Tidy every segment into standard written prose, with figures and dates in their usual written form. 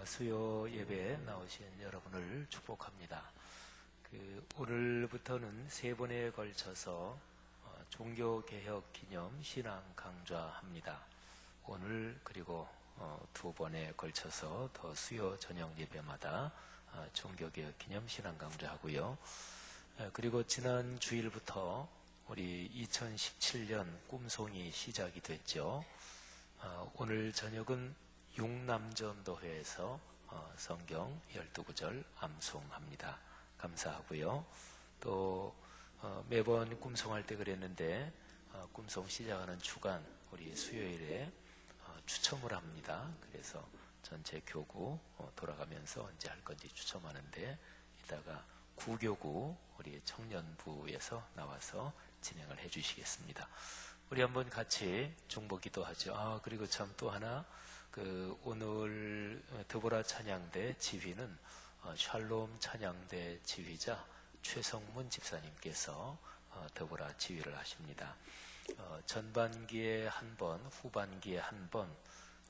수요 예배에 나오신 여러분을 축복합니다. 오늘부터는 세 번에 걸쳐서 종교개혁 기념 신앙 강좌합니다. 오늘 그리고 두 번에 걸쳐서 더 수요 저녁 예배마다 종교개혁 기념 신앙 강좌하고요. 그리고 지난 주일부터 우리 2017년 꿈송이 시작이 됐죠. 오늘 저녁은 용남전도회에서 성경 12구절 암송합니다. 감사하고요. 또 매번 꿈송할 때 그랬는데 꿈송 시작하는 주간 우리 수요일에 추첨을 합니다. 그래서 전체 교구 돌아가면서 언제 할 건지 추첨하는데 이따가 구교구 우리 청년부에서 나와서 진행을 해 주시겠습니다. 우리 한번 같이 중보기도 하죠. 그리고 참 또 하나 오늘 드보라 찬양대 지휘는 샬롬 찬양대 지휘자 최성문 집사님께서 드보라 지휘를 하십니다. 전반기에 한 번, 후반기에 한 번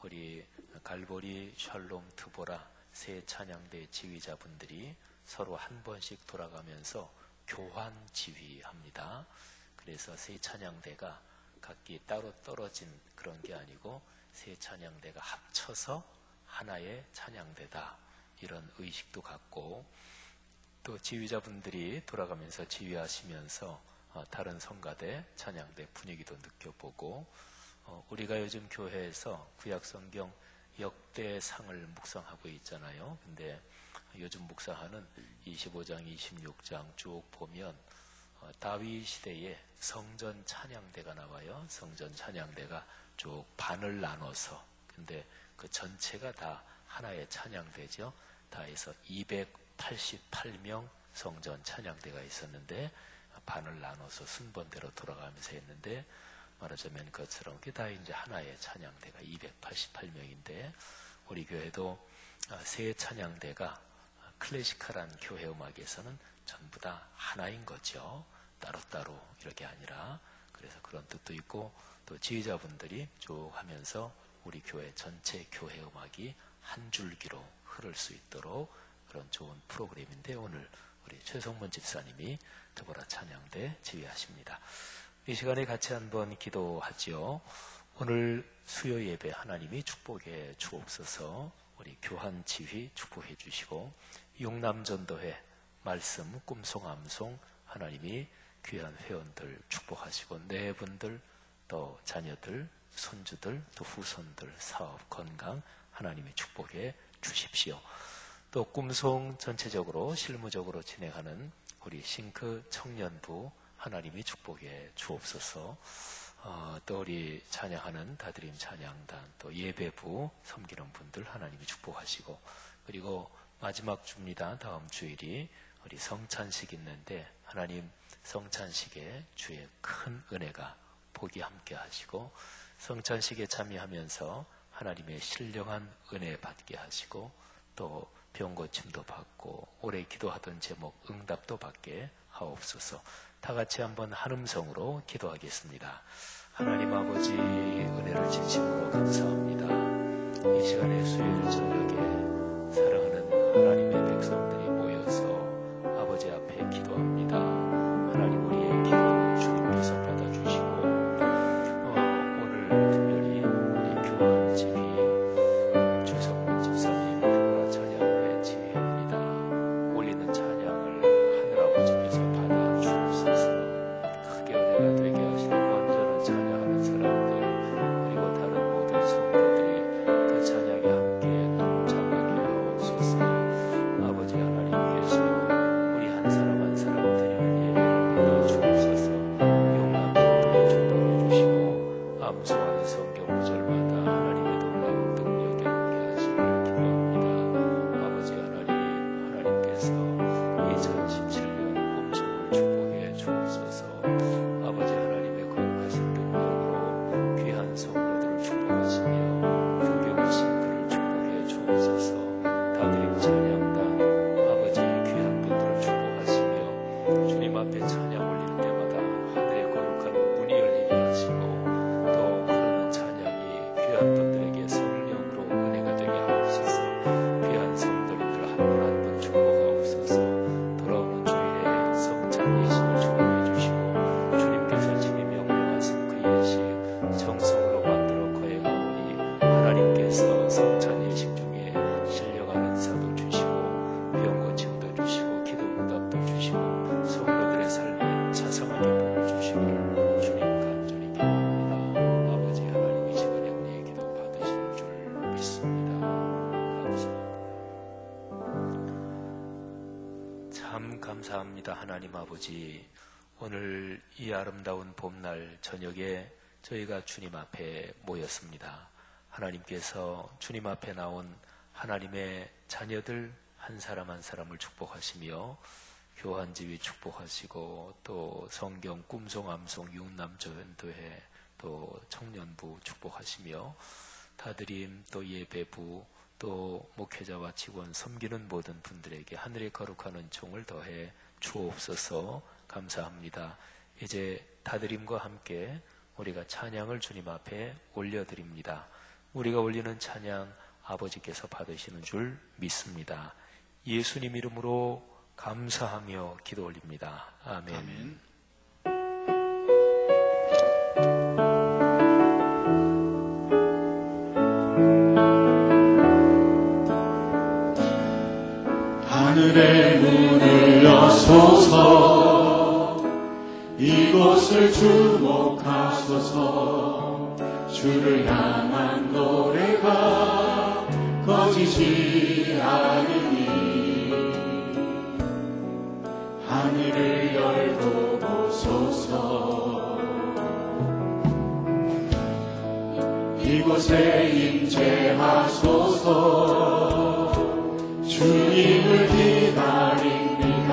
우리 갈보리 샬롬 드보라 세 찬양대 지휘자분들이 서로 한 번씩 돌아가면서 교환 지휘합니다. 그래서 세 찬양대가 각기 따로 떨어진 그런 게 아니고 세 찬양대가 합쳐서 하나의 찬양대다, 이런 의식도 갖고, 또 지휘자분들이 돌아가면서 지휘하시면서 다른 성가대 찬양대 분위기도 느껴보고, 우리가 요즘 교회에서 구약성경 역대상을 묵상하고 있잖아요. 근데 요즘 묵상하는 25장 26장 쭉 보면 다윗 시대에 성전 찬양대가 나와요. 성전 찬양대가 쭉 반을 나눠서, 근데 그 전체가 다 하나의 찬양대죠. 다 해서 288명 성전 찬양대가 있었는데 반을 나눠서 순번대로 돌아가면서 했는데, 말하자면 그것처럼 그게 다 이제 하나의 찬양대가 288명인데 우리 교회도 세 찬양대가 클래시컬한 교회 음악에서는 전부 다 하나인 거죠. 따로따로 이렇게 아니라. 그래서 그런 뜻도 있고, 또 지휘자분들이 쭉 하면서 우리 교회 전체 교회 음악이 한 줄기로 흐를 수 있도록 그런 좋은 프로그램인데, 오늘 우리 최성문 집사님이 드보라 찬양대 지휘하십니다. 이 시간에 같이 한번 기도하지요. 오늘 수요 예배 하나님이 축복해 주옵소서. 우리 교한 지휘 축복해 주시고, 용남전도회 말씀 꿈송 암송 하나님이 귀한 회원들 축복하시고, 네 분들 또 자녀들 손주들 또 후손들 사업 건강 하나님이 축복해 주십시오. 또 꿈송 전체적으로 실무적으로 진행하는 우리 싱크 청년부 하나님이 축복해 주옵소서. 또 우리 찬양하는 다드림 찬양단 또 예배부 섬기는 분들 하나님이 축복하시고, 그리고 마지막 주입니다. 다음 주일이 우리 성찬식 있는데 하나님 성찬식에 주의 큰 은혜가 복이 함께 하시고, 성찬식에 참여하면서 하나님의 신령한 은혜 받게 하시고, 또 병고침도 받고 오래 기도하던 제목 응답도 받게 하옵소서. 다 같이 한번 한 음성으로 기도하겠습니다. 하나님 아버지, 은혜를 진심으로 감사합니다. 이 시간에 수요일 저녁에 사랑하는 하나님의 백성들이 모여서 아버지 앞에 기도합니다. 하나님, 우리의 기도를 주님께서 받아주시고, 오늘 특별히 우리 교한 지휘 최성문 집사님 드보라 찬양회 지휘입니다. 올리는 찬양을 하늘아버지께서 받아주옵소서. 크게 은혜가 되게 하시고 완전한 찬양하는 사람들, 그리고 다른 모든 성도들이 그 찬양에 함께 동참하게 하옵소서. 아버지 하나님께서 우리 한 사람 한 사람 드리는 예배를 받아주옵소서. 용남전도에 축복해 주시고, 암송하는 성경 구절마다 하나님의 놀라운 능력에 함께 하시기를 기도합니다. 아버지 하나님께서 2017년 꿈송을 축복해 주옵소서. 아버지 하나님의 거룩하신 능력으로 귀한 성도들을 축복하시며 교교가 싱크를 축복해 주옵소서. 다드림 찬양단 아버지 귀한 분들을 축복하시며 주님 앞에 찬양 올릴 때마다 하늘의 거룩한 문이 열리게 하시고, 또 흐르는 찬양이 귀한 분들에게 성령으로 은혜가 되게 하옵소서. 귀한 참 감사합니다. 하나님 아버지, 오늘 이 아름다운 봄날 저녁에 저희가 주님 앞에 모였습니다. 하나님께서 주님 앞에 나온 하나님의 자녀들 한 사람 한 사람을 축복하시며 교환지휘 축복하시고 또 성경 꿈송 암송 육남전도회 또 청년부 축복하시며 다드림 또 예배부 또 목회자와 직원 섬기는 모든 분들에게 하늘의 거룩한 은총을 더해 주옵소서. 감사합니다. 이제 다드림과 함께 우리가 찬양을 주님 앞에 올려드립니다. 우리가 올리는 찬양 아버지께서 받으시는 줄 믿습니다. 예수님 이름으로 감사하며 기도 올립니다. 아멘. 아멘. 하늘의 문을 여소서, 이곳을 주목하소서. 주를 향한 노래가 꺼지지 않으니 하늘을 열고 보소서. 이곳에 임재하소서. 주님을 기다립니다.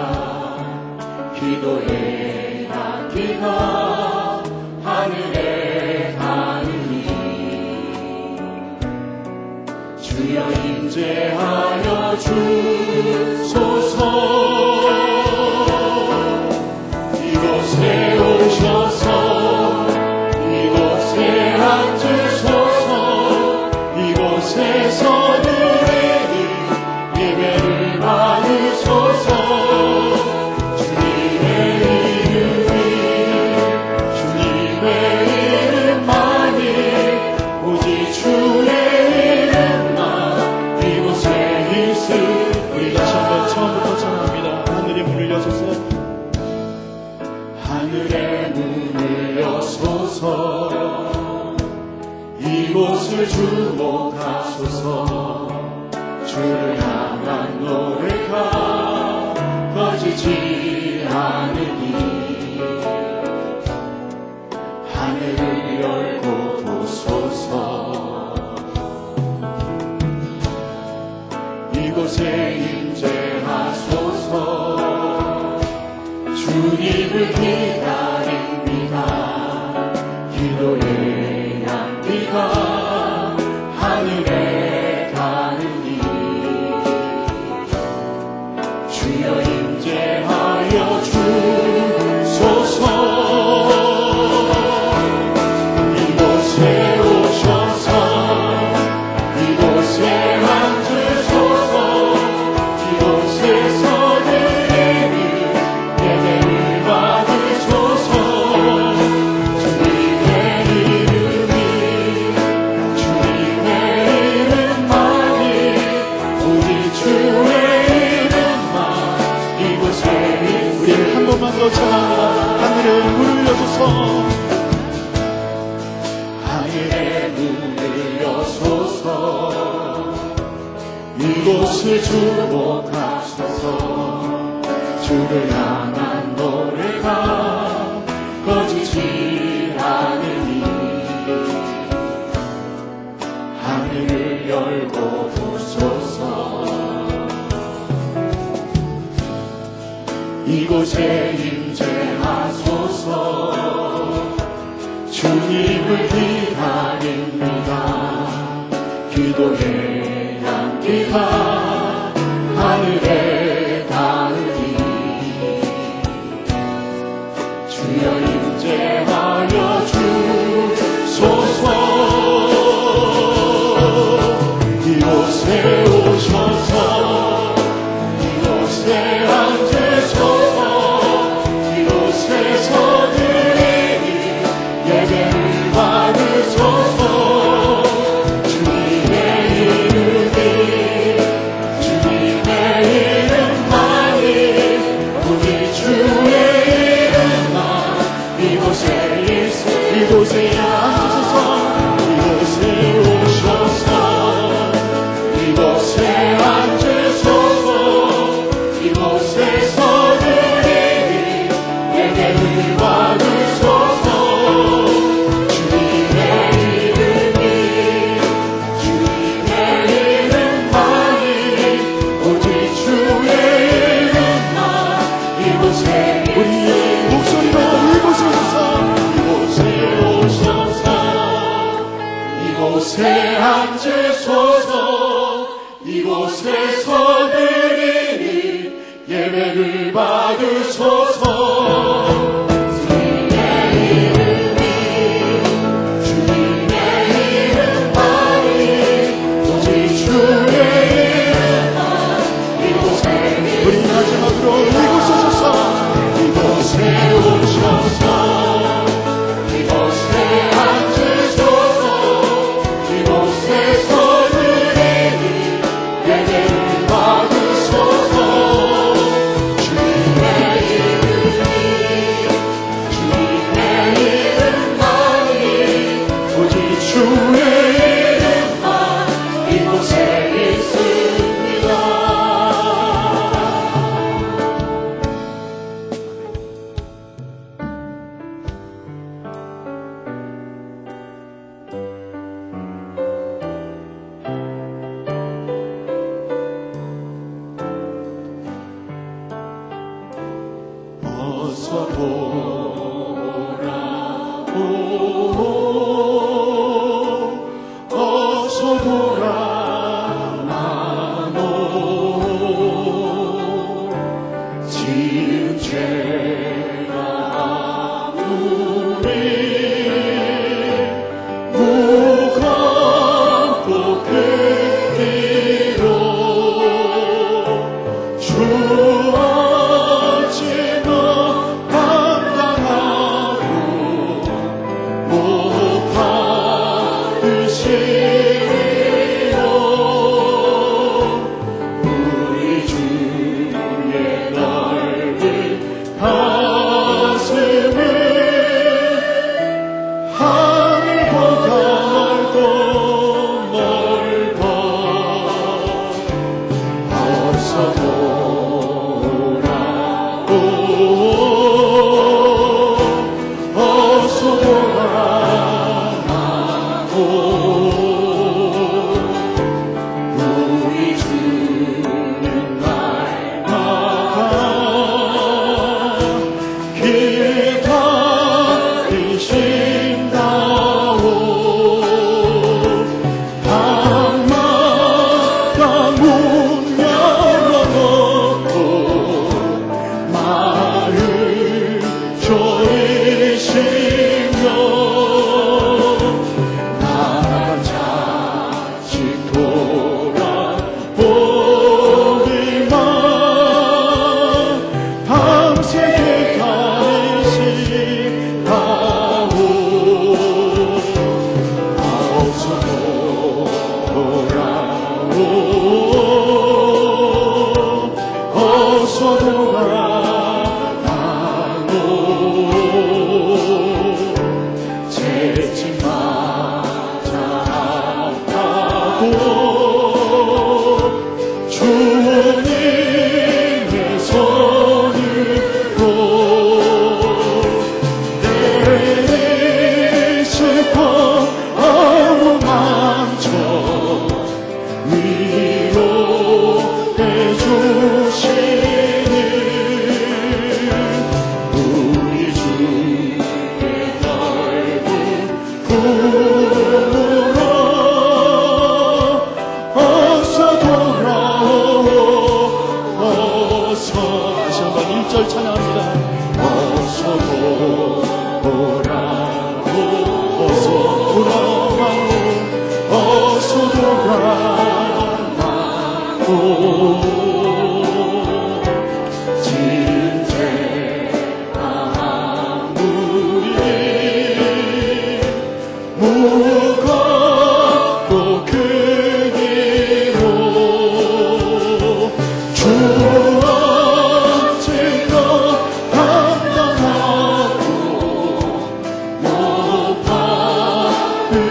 기도의 향기가 하늘에 닿으니 주여 임재하여 주소서. 이곳에 오셔서 이곳에 앉으소서. 이곳에서 예배를 받으소서. 주님의 이름이 주님의 이름만이 오직 주의 이름만 이곳에 있으리. 우리 다시 한번 처음부터 찬양합니다. 하늘의 문을 여소서. 하늘의 문을 여소서. 이곳을 주목하소서. 주를 향한 노래가 꺼지지 않으니 하늘을 열고 보소서. 이곳에 임재하소서. 주님을 기다립니다. 기도의 향기가 하늘에 주여 임재하여 주소서. 이곳에 오셔서 이곳에 앉으소서. 이곳에서 드리는 예배를 받으소서. 주님의 이름이 주님의 이름만이 오직 주의 우리를 한 번만 더 찬양합니다. 하늘의 문을 여소서. 하늘의 문을 여소서. 이곳을 주목하소서. 주를 향한 노래가 꺼지지 않으니 하늘을 열고 보소서. 이곳에 임재하소서. 주님을 기다립니다. 기도의 향기가 하늘에 닿으니 주여 임재하여 주소서. 이곳에 오셔서 이곳에 앉으소서. 이곳에서 드리는 예배를 받으소서. 주님의 이름이 이곳에서 드리니 예배를 받으소서. 주님의 이름만이 오직 주의 이름만 이곳에 우리의 목소리로 이곳에 오셔서 이곳에 앉으소서. 이곳에서 드리니 예배를 받으소서. 주님의 이름만이 오직 주의 이름만 이곳에 우리 마지막으로 이곳에 오셔서 이곳에 오셔서 이곳에 앉으소서. 이곳에서 드리니 예배를 받으소서. 주님의 이름만이 오직 주의 이름만 이곳에 있습니다. 어서 돌아오오. 어서 돌아오오. 지은 죄가 아무리 무겁고 크기로 주 없이 너 감당하고 못 받으시리요. 우리 주의 넓은 가슴은 하늘보다 넓어. 어서 돌아오. 어서 돌아오. 우리 주는 날마다 기다리신다오. 방마다 문 열어놓고 말을 조이시며 나만 자식 돌아보기만 밤새게 가리신다오. 어서 돌아오. 어서 돌아오. 채찍 맞아 아파도 주님의 손으로 내리시고 아무 망쳐 위로해 주시니 우리 주의 넓은 품으로 어서 돌아오. 어서 다시 한번 1절 찬양합니다. 어서 돌아오. 어서 돌아오. 어서 돌아오. 지은 죄 아무리 무겁고 크기로 주 없이 너 감당하고 못 받으시리요.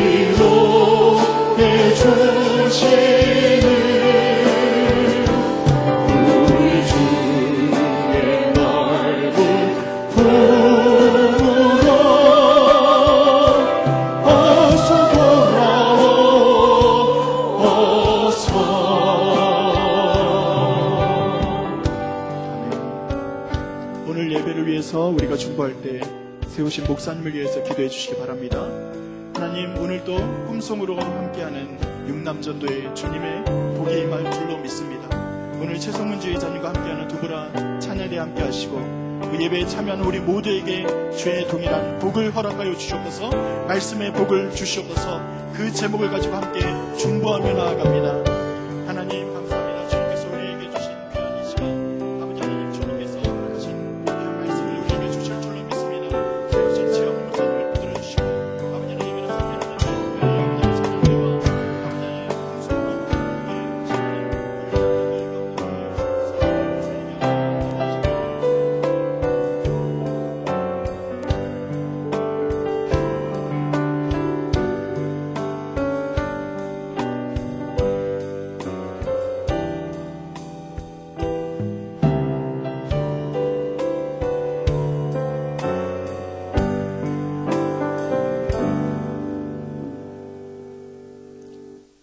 의롭게 주시는 우리 주의 넓은 품으로 어서 돌아오 어서. 오늘 예배를 위해서 우리가 중보할 때 세우신 목사님을 위해서 기도해 주시기 바랍니다. 하나님, 오늘도 꿈송으로 함께하는 육남전도의 주님의 복이 임할 줄로 믿습니다. 오늘 최성문 지휘자님과 함께하는 두부라 찬양에 함께 하시고 그 예배에 참여하는 우리 모두에게 주의 동일한 복을 허락하여 주시옵소서. 말씀의 복을 주시옵소서. 그 제목을 가지고 함께 중보하며 나아갑니다. 하나님 감사합니다. 주님께서 우리에게 주신 귀한 이 시간, 아버지 하나님, 주님께서 허락하신 귀한 말씀을 우리에게 주실 줄로 믿습니다. 세우신 지역 목사님을 붙들어주시고 아버지 하나님, 이런 선배님들 찬양대와 아버지 하나님 감사합니다.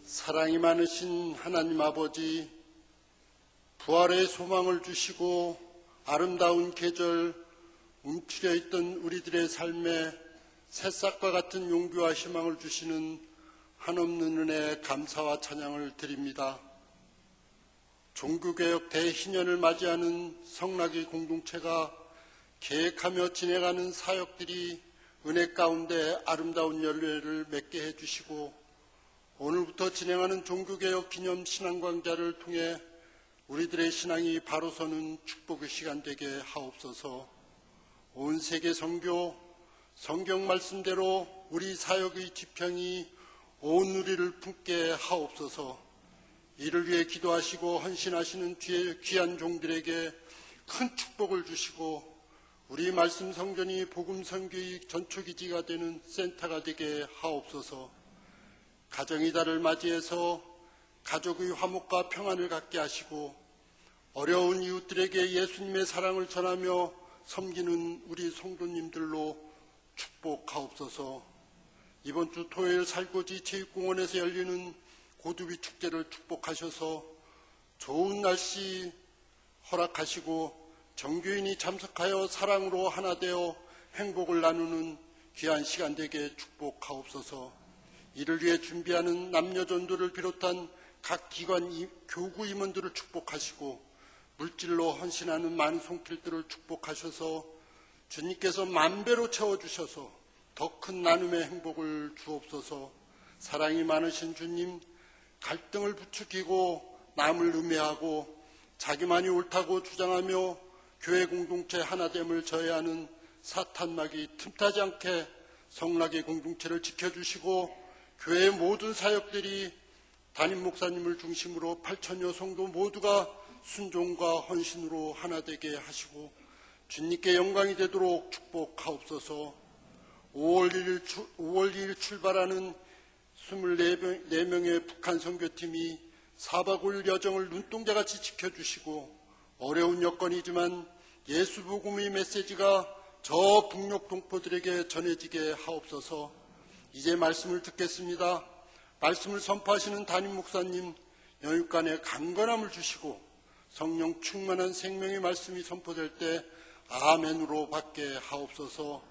사랑이 많으신 하나님 아버지, 부활의 소망을 주시고 아름다운 계절 움츠려 있던 우리들의 삶에 새싹과 같은 용기와 희망을 주시는 한없는 은혜에 감사와 찬양을 드립니다. 종교개혁 대희년을 맞이하는 성락의 공동체가 계획하며 진행하는 사역들이 은혜 가운데 아름다운 열매를 맺게 해주시고, 오늘부터 진행하는 종교개혁 기념 신앙광자를 통해 우리들의 신앙이 바로 서는 축복의 시간 되게 하옵소서. 온 세계 선교, 성경 말씀대로 우리 사역의 지평이 온 우리를 품게 하옵소서. 이를 위해 기도하시고 헌신하시는 귀한 종들에게 큰 축복을 주시고, 우리 말씀 성전이 복음 선교의 전초기지가 되는 센터가 되게 하옵소서. 가정의 달을 맞이해서 가족의 화목과 평안을 갖게 하시고, 어려운 이웃들에게 예수님의 사랑을 전하며 섬기는 우리 성도님들로 축복하옵소서. 이번 주 토요일 살고지 체육공원에서 열리는 고두비 축제를 축복하셔서 좋은 날씨 허락하시고 정교인이 참석하여 사랑으로 하나 되어 행복을 나누는 귀한 시간 되게 축복하옵소서. 이를 위해 준비하는 남녀전도를 비롯한 각 기관 교구 임원들을 축복하시고 물질로 헌신하는 많은 손길들을 축복하셔서 주님께서 만배로 채워주셔서 더 큰 나눔의 행복을 주옵소서. 사랑이 많으신 주님, 갈등을 부추기고 남을 음해하고 자기만이 옳다고 주장하며 교회 공동체 하나됨을 저해하는 사탄막이 틈타지 않게 성락의 공동체를 지켜주시고, 교회의 모든 사역들이 담임 목사님을 중심으로 8천여 성도 모두가 순종과 헌신으로 하나 되게 하시고 주님께 영광이 되도록 축복하옵소서. 5월 2일 출발하는 24명의 북한 선교팀이 4박 5일 여정을 눈동자같이 지켜주시고, 어려운 여건이지만 예수 복음의 메시지가 저 북녘 동포들에게 전해지게 하옵소서. 이제 말씀을 듣겠습니다. 말씀을 선포하시는 담임 목사님, 영육간에 강건함을 주시고 성령 충만한 생명의 말씀이 선포될 때 아멘으로 받게 하옵소서.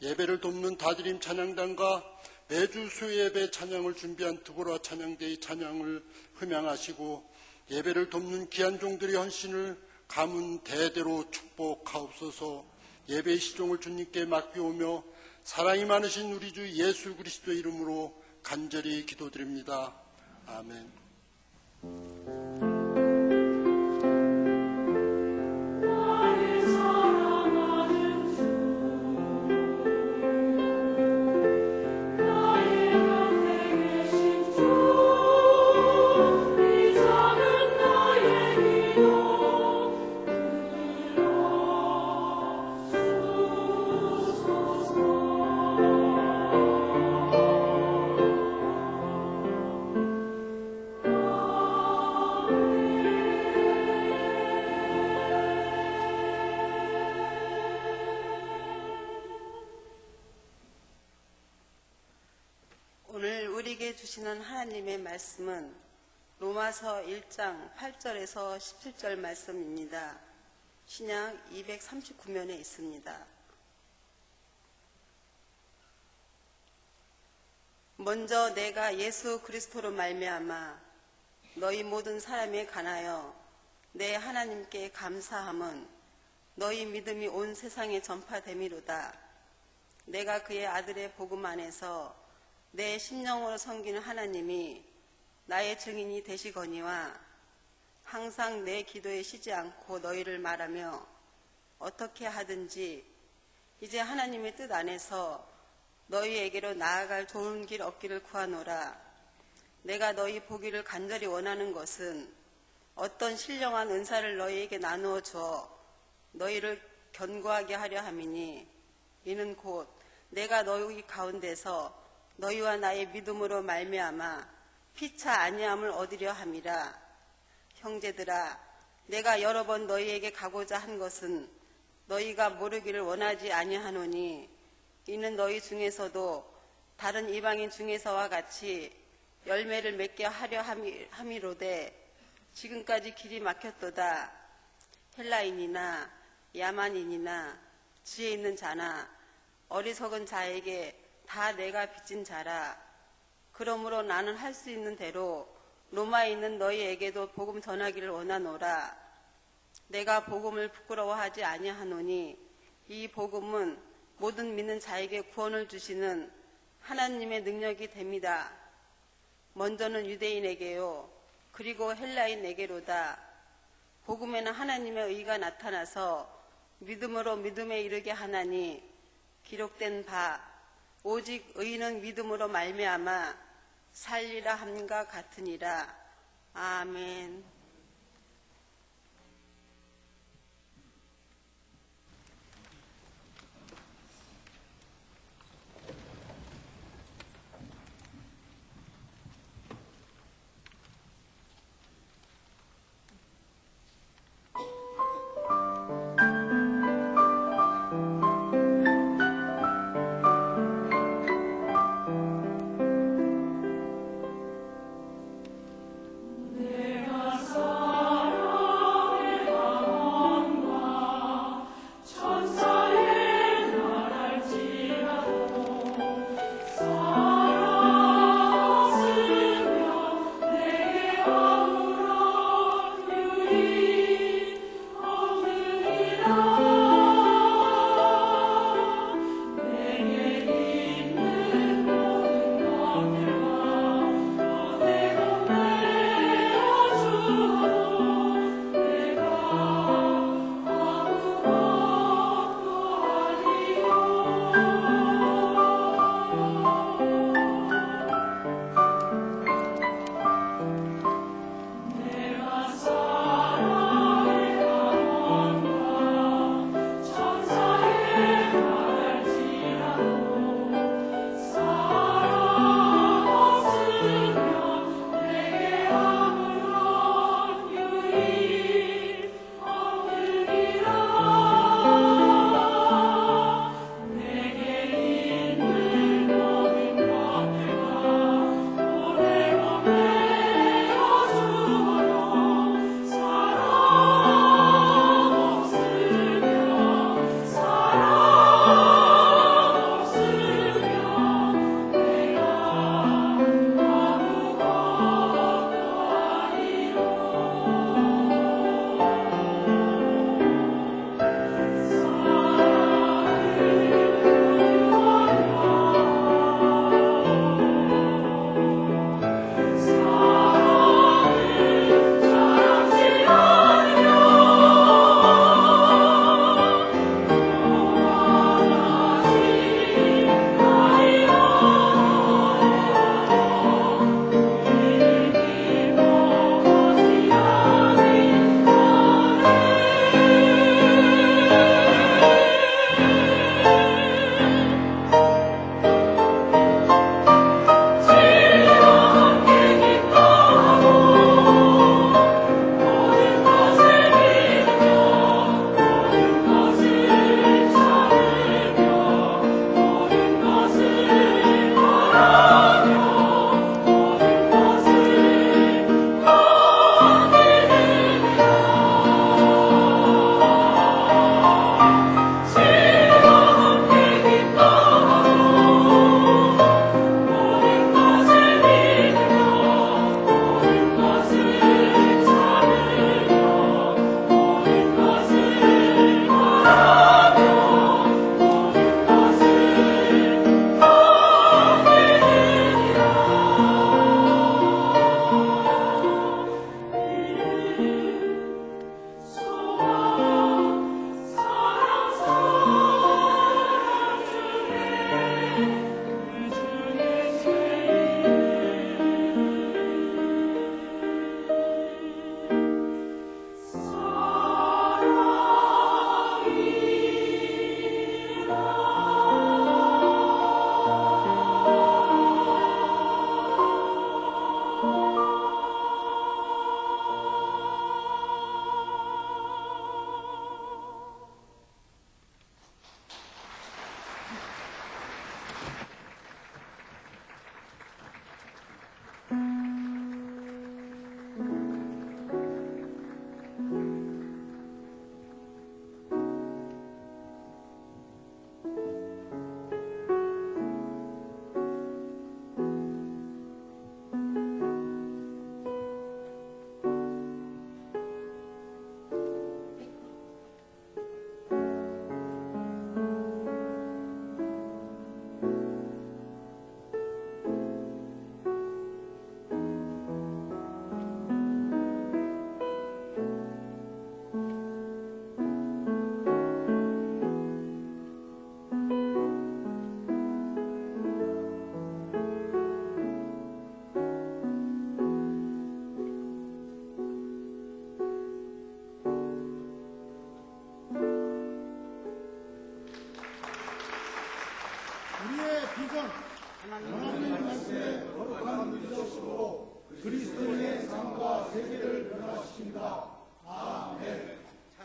예배를 돕는 다드림 찬양단과 매주 수요예배 찬양을 준비한 두보라 찬양대의 찬양을 흠양하시고, 예배를 돕는 귀한 종들의 헌신을 가문 대대로 축복하옵소서. 예배의 시종을 주님께 맡기오며 사랑이 많으신 우리 주 예수 그리스도의 이름으로 간절히 기도드립니다. 아멘. 우리에게 주시는 하나님의 말씀은 로마서 1장 8절에서 17절 말씀입니다. 신약 239면에 있습니다. 먼저 내가 예수 그리스도로 말미암아 너희 모든 사람에 관하여 내 하나님께 감사함은 너희 믿음이 온 세상에 전파됨이로다. 내가 그의 아들의 복음 안에서 내 심령으로 섬기는 하나님이 나의 증인이 되시거니와 항상 내 기도에 쉬지 않고 너희를 말하며 어떻게 하든지 이제 하나님의 뜻 안에서 너희에게로 나아갈 좋은 길 얻기를 구하노라. 내가 너희 보기를 간절히 원하는 것은 어떤 신령한 은사를 너희에게 나누어 주어 너희를 견고하게 하려 함이니 이는 곧 내가 너희 가운데서 너희와 나의 믿음으로 말미암아 피차 아니함을 얻으려 함이라. 형제들아, 내가 여러 번 너희에게 가고자 한 것은 너희가 모르기를 원하지 아니하노니 이는 너희 중에서도 다른 이방인 중에서와 같이 열매를 맺게 하려 함이로되 지금까지 길이 막혔도다. 헬라인이나 야만인이나 지혜 있는 자나 어리석은 자에게 다 내가 빚진 자라. 그러므로 나는 할 수 있는 대로 로마에 있는 너희에게도 복음 전하기를 원하노라. 내가 복음을 부끄러워하지 아니하노니 이 복음은 모든 믿는 자에게 구원을 주시는 하나님의 능력이 됩니다. 먼저는 유대인에게요, 그리고 헬라인에게로다. 복음에는 하나님의 의가 나타나서 믿음으로 믿음에 이르게 하나니 기록된 바 오직 의인은 믿음으로 말미암아 살리라 함과 같으니라. 아멘. 내가 세계를 변화시킵니다. 아멘.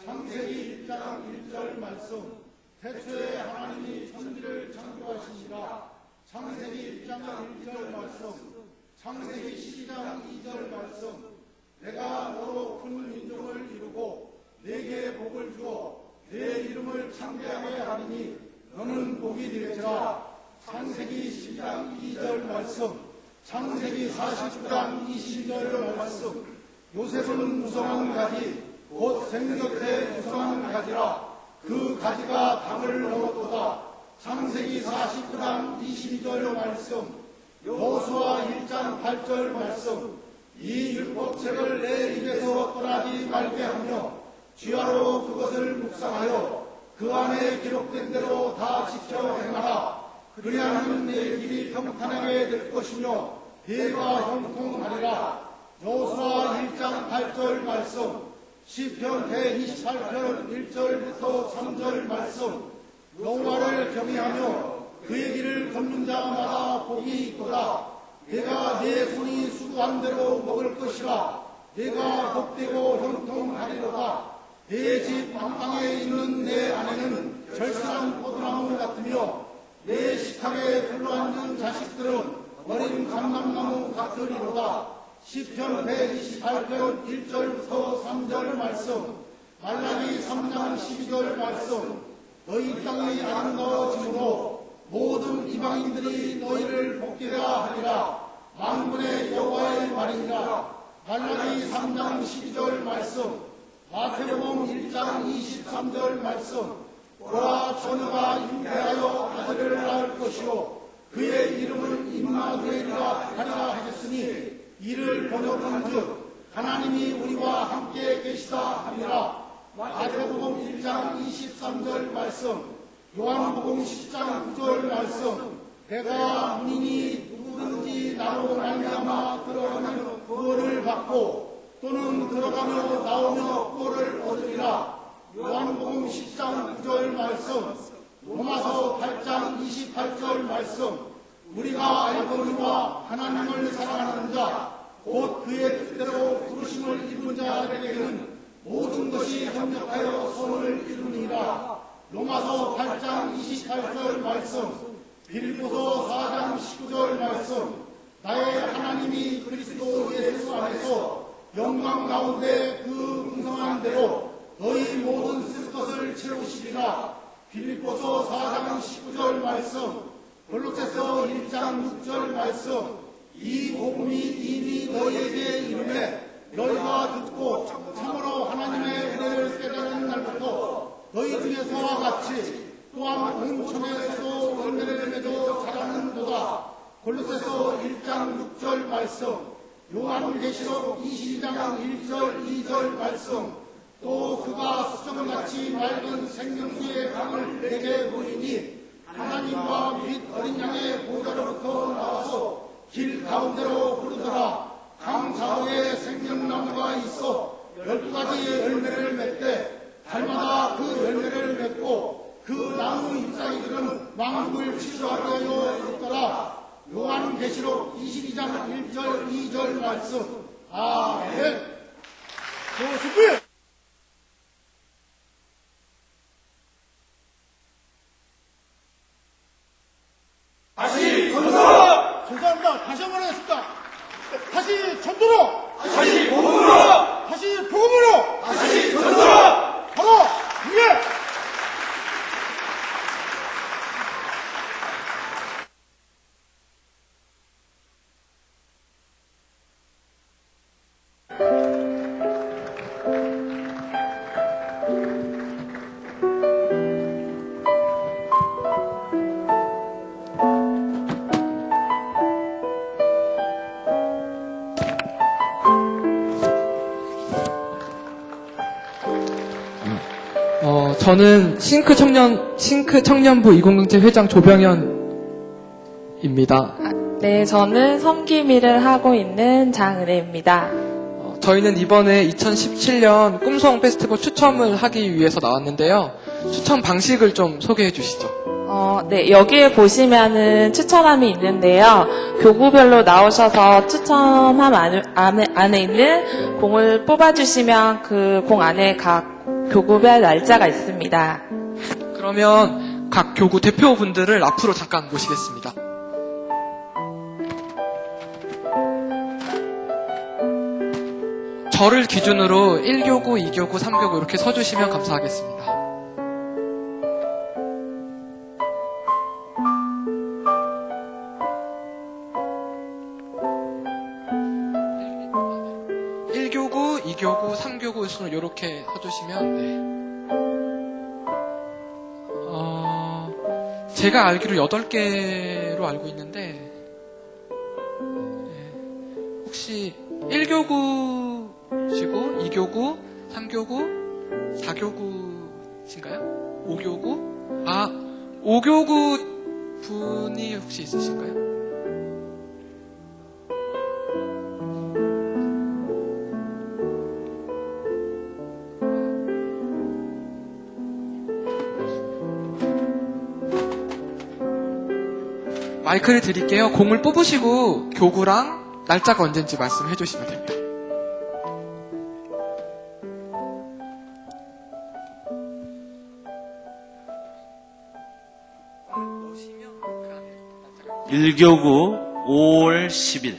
창세기 1장 1절 말씀. 태초에 하나님이 천지를 창조하시니라. 창세기 1장 1절 말씀. 창세기 12장 2절 말씀. 내가 너로 큰 민족을 이루고 내게 복을 주어 내 이름을 창대하게 하리니 너는 복이 되리라. 창세기 12장 2절 말씀. 창세기 49장 20절 말씀. 요셉은 무성한 가지 곧 생적해 무성한 가지라. 그 가지가 담을 넘었도다. 창세기 49장 22절 말씀. 여호수아 1장 8절 말씀. 이 율법책을 내 입에서 떠나지 말게 하며 주야로 그것을 묵상하여 그 안에 기록된 대로 다 지켜 행하라. 그리하면 내 길이 평탄하게 될 것이며 대가 형통하리라. 여호수아 1장 8절 말씀. 시편 128편 1절부터 3절 말씀. 여호와를 경외하며 그의 길을 걷는 자마다 복이 있도다. 내가 내 손이 수고한 대로 먹을 것이라. 내가 복되고 형통하리로다. 내 집 안방에 있는 내 아내는 절실한 포도나무 같으며 내 식탁에 둘러앉은 자식들은 어린 감람나무 같으리로다. 시편 128편 1절부터 3절 말씀. 말라기 3장 12절 말씀. 너희 땅이 아름다워지므로 모든 이방인들이 너희를 복되라 하리라. 만군의 여호와의 말이니라. 말라기 3장 12절 말씀. 마태복음 1장 23절 말씀. 보라 처녀가 잉태하여 아들을 낳을 것이요 그의 이름을 임마누엘이라 하리라 하셨으니 이를 번역한즉 하나님이 우리와 함께 계시다 하리라. 마태복음 1장 23절 말씀. 요한복음 10장 9절 말씀. 내가 문이니 누구든지 나로 말미암아 들어가면 구원을 받고 또는 들어가며 나오며 구원을 얻으리라. 요한복음 10장 9절 말씀. 로마서 8장 28절 말씀. 우리가 알거니와 하나님을 사랑하는 자 곧 그의 뜻대로 부르심을 입은 자들에게는 모든 것이 협력하여 선을 이루니라. 로마서 8장 28절 말씀. 빌립보서 4장 19절 말씀. 나의 하나님이 그리스도 예수 안에서 영광 가운데 그 풍성한 대로 너희 모든 쓸 것을 채우시리라. 빌립보서 4장 19절 말씀. 골로새서 1장 6절 말씀. 이 복음이 이미 너희에게 이르매 너희가 듣고 참으로 하나님의 은혜를 깨달은 날부터 너희 중에서와 같이 또한 공청회에서도 열매를 맺어 자라는도다. 골로새서 1장 6절 말씀. 요한계시록 22장 1절 2절 말씀. 또 그가 수정같이 맑은 생명수의 강을 내게 보이니 하나님과 및 어린 양의 보좌로부터 나와서 길 가운데로 흐르더라. 강 좌우에 생명나무가 있어 12가지의 열매를 맺되 달마다 그 열매를 맺고 그 나무 잎사귀들은 왕국을 치수하게 하여 있더라. 요한계시록 22장 1절 2절 말씀. 아멘. 좋습니다. 다시 전도로! 죄송합니다. 다시 한번 하겠습니다. 다시 전도로! 다시 복음으로! 다시 복음으로! 다시 전도로! 바로 예! 저는 싱크 청년부 2007 회장 조병현입니다. 네, 저는 섬김 일을 하고 있는 장은혜입니다. 저희는 이번에 2017년 꿈송 페스티벌 추첨을 하기 위해서 나왔는데요. 추첨 방식을 좀 소개해 주시죠. 네, 여기에 보시면은 추천함이 있는데요. 교구별로 나오셔서 추천함 안에 있는 공을 뽑아주시면 그 공 안에 각 교구별 날짜가 있습니다. 그러면 각 교구 대표분들을 앞으로 잠깐 모시겠습니다. 저를 기준으로 1교구, 2교구, 3교구 이렇게 서주시면 감사하겠습니다. (1교구) (2교구) (3교구) 순으로 이렇게 서주시면 제가 알기로 8개로 알고 있는데 혹시 1교구시고 2교구, 3교구, 4교구신가요? 5교구? 5교구 분이 혹시 있으신가요? 마이크를 드릴게요. 공을 뽑으시고 교구랑 날짜가 언제인지 말씀해 주시면 됩니다. 일교구 5월 10일.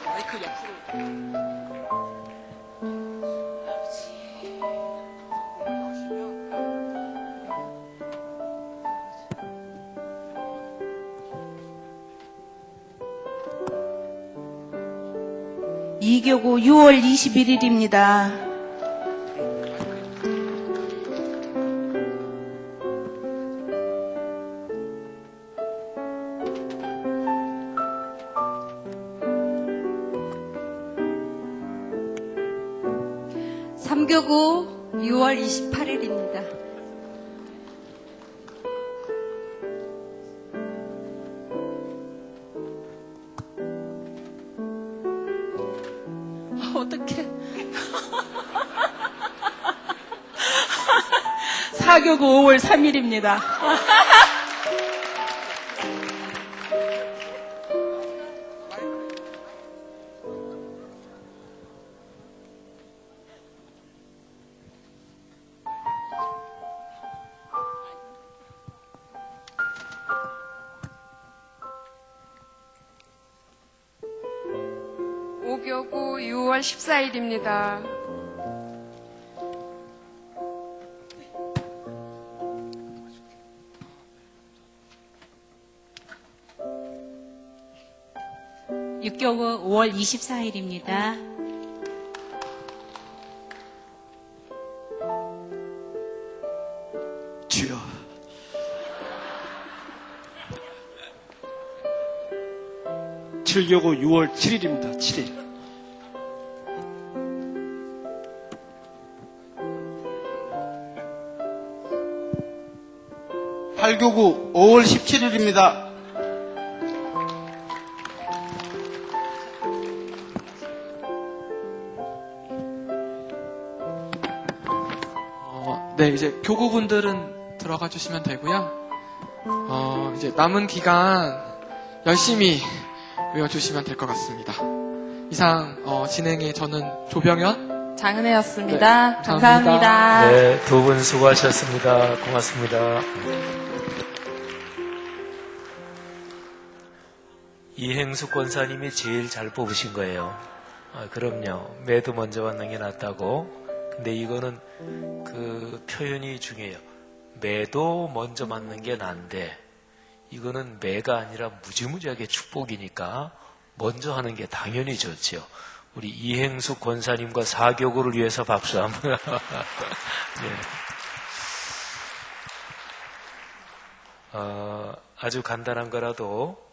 마이크 옆으로. 이교구 6월 21일입니다. 삼교구 6월 28일입니다. 어떡해. 4교구 5월 3일입니다. 오교구 6월 14일입니다. 육교구 5월 24일입니다. 주여. 칠교구 6월 7일입니다. 7일. 팔교구 5월 17일입니다. 네, 이제 교구분들은 들어가 주시면 되고요. 이제 남은 기간 열심히 외워주시면 될 것 같습니다. 이상 진행의 저는 조병현 장은혜였습니다. 네, 감사합니다. 네, 두 분 수고하셨습니다. 고맙습니다. 이행숙 권사님이 제일 잘 뽑으신 거예요. 그럼요. 매도 먼저 받는 게 낫다고. 근데 이거는 그 표현이 중요해요. 매도 먼저 맞는 게 난데 이거는 매가 아니라 무지무지하게 축복이니까 먼저 하는 게 당연히 좋죠. 우리 이행숙 권사님과 4교구를 위해서 박수 한번. 네. 아주 간단한 거라도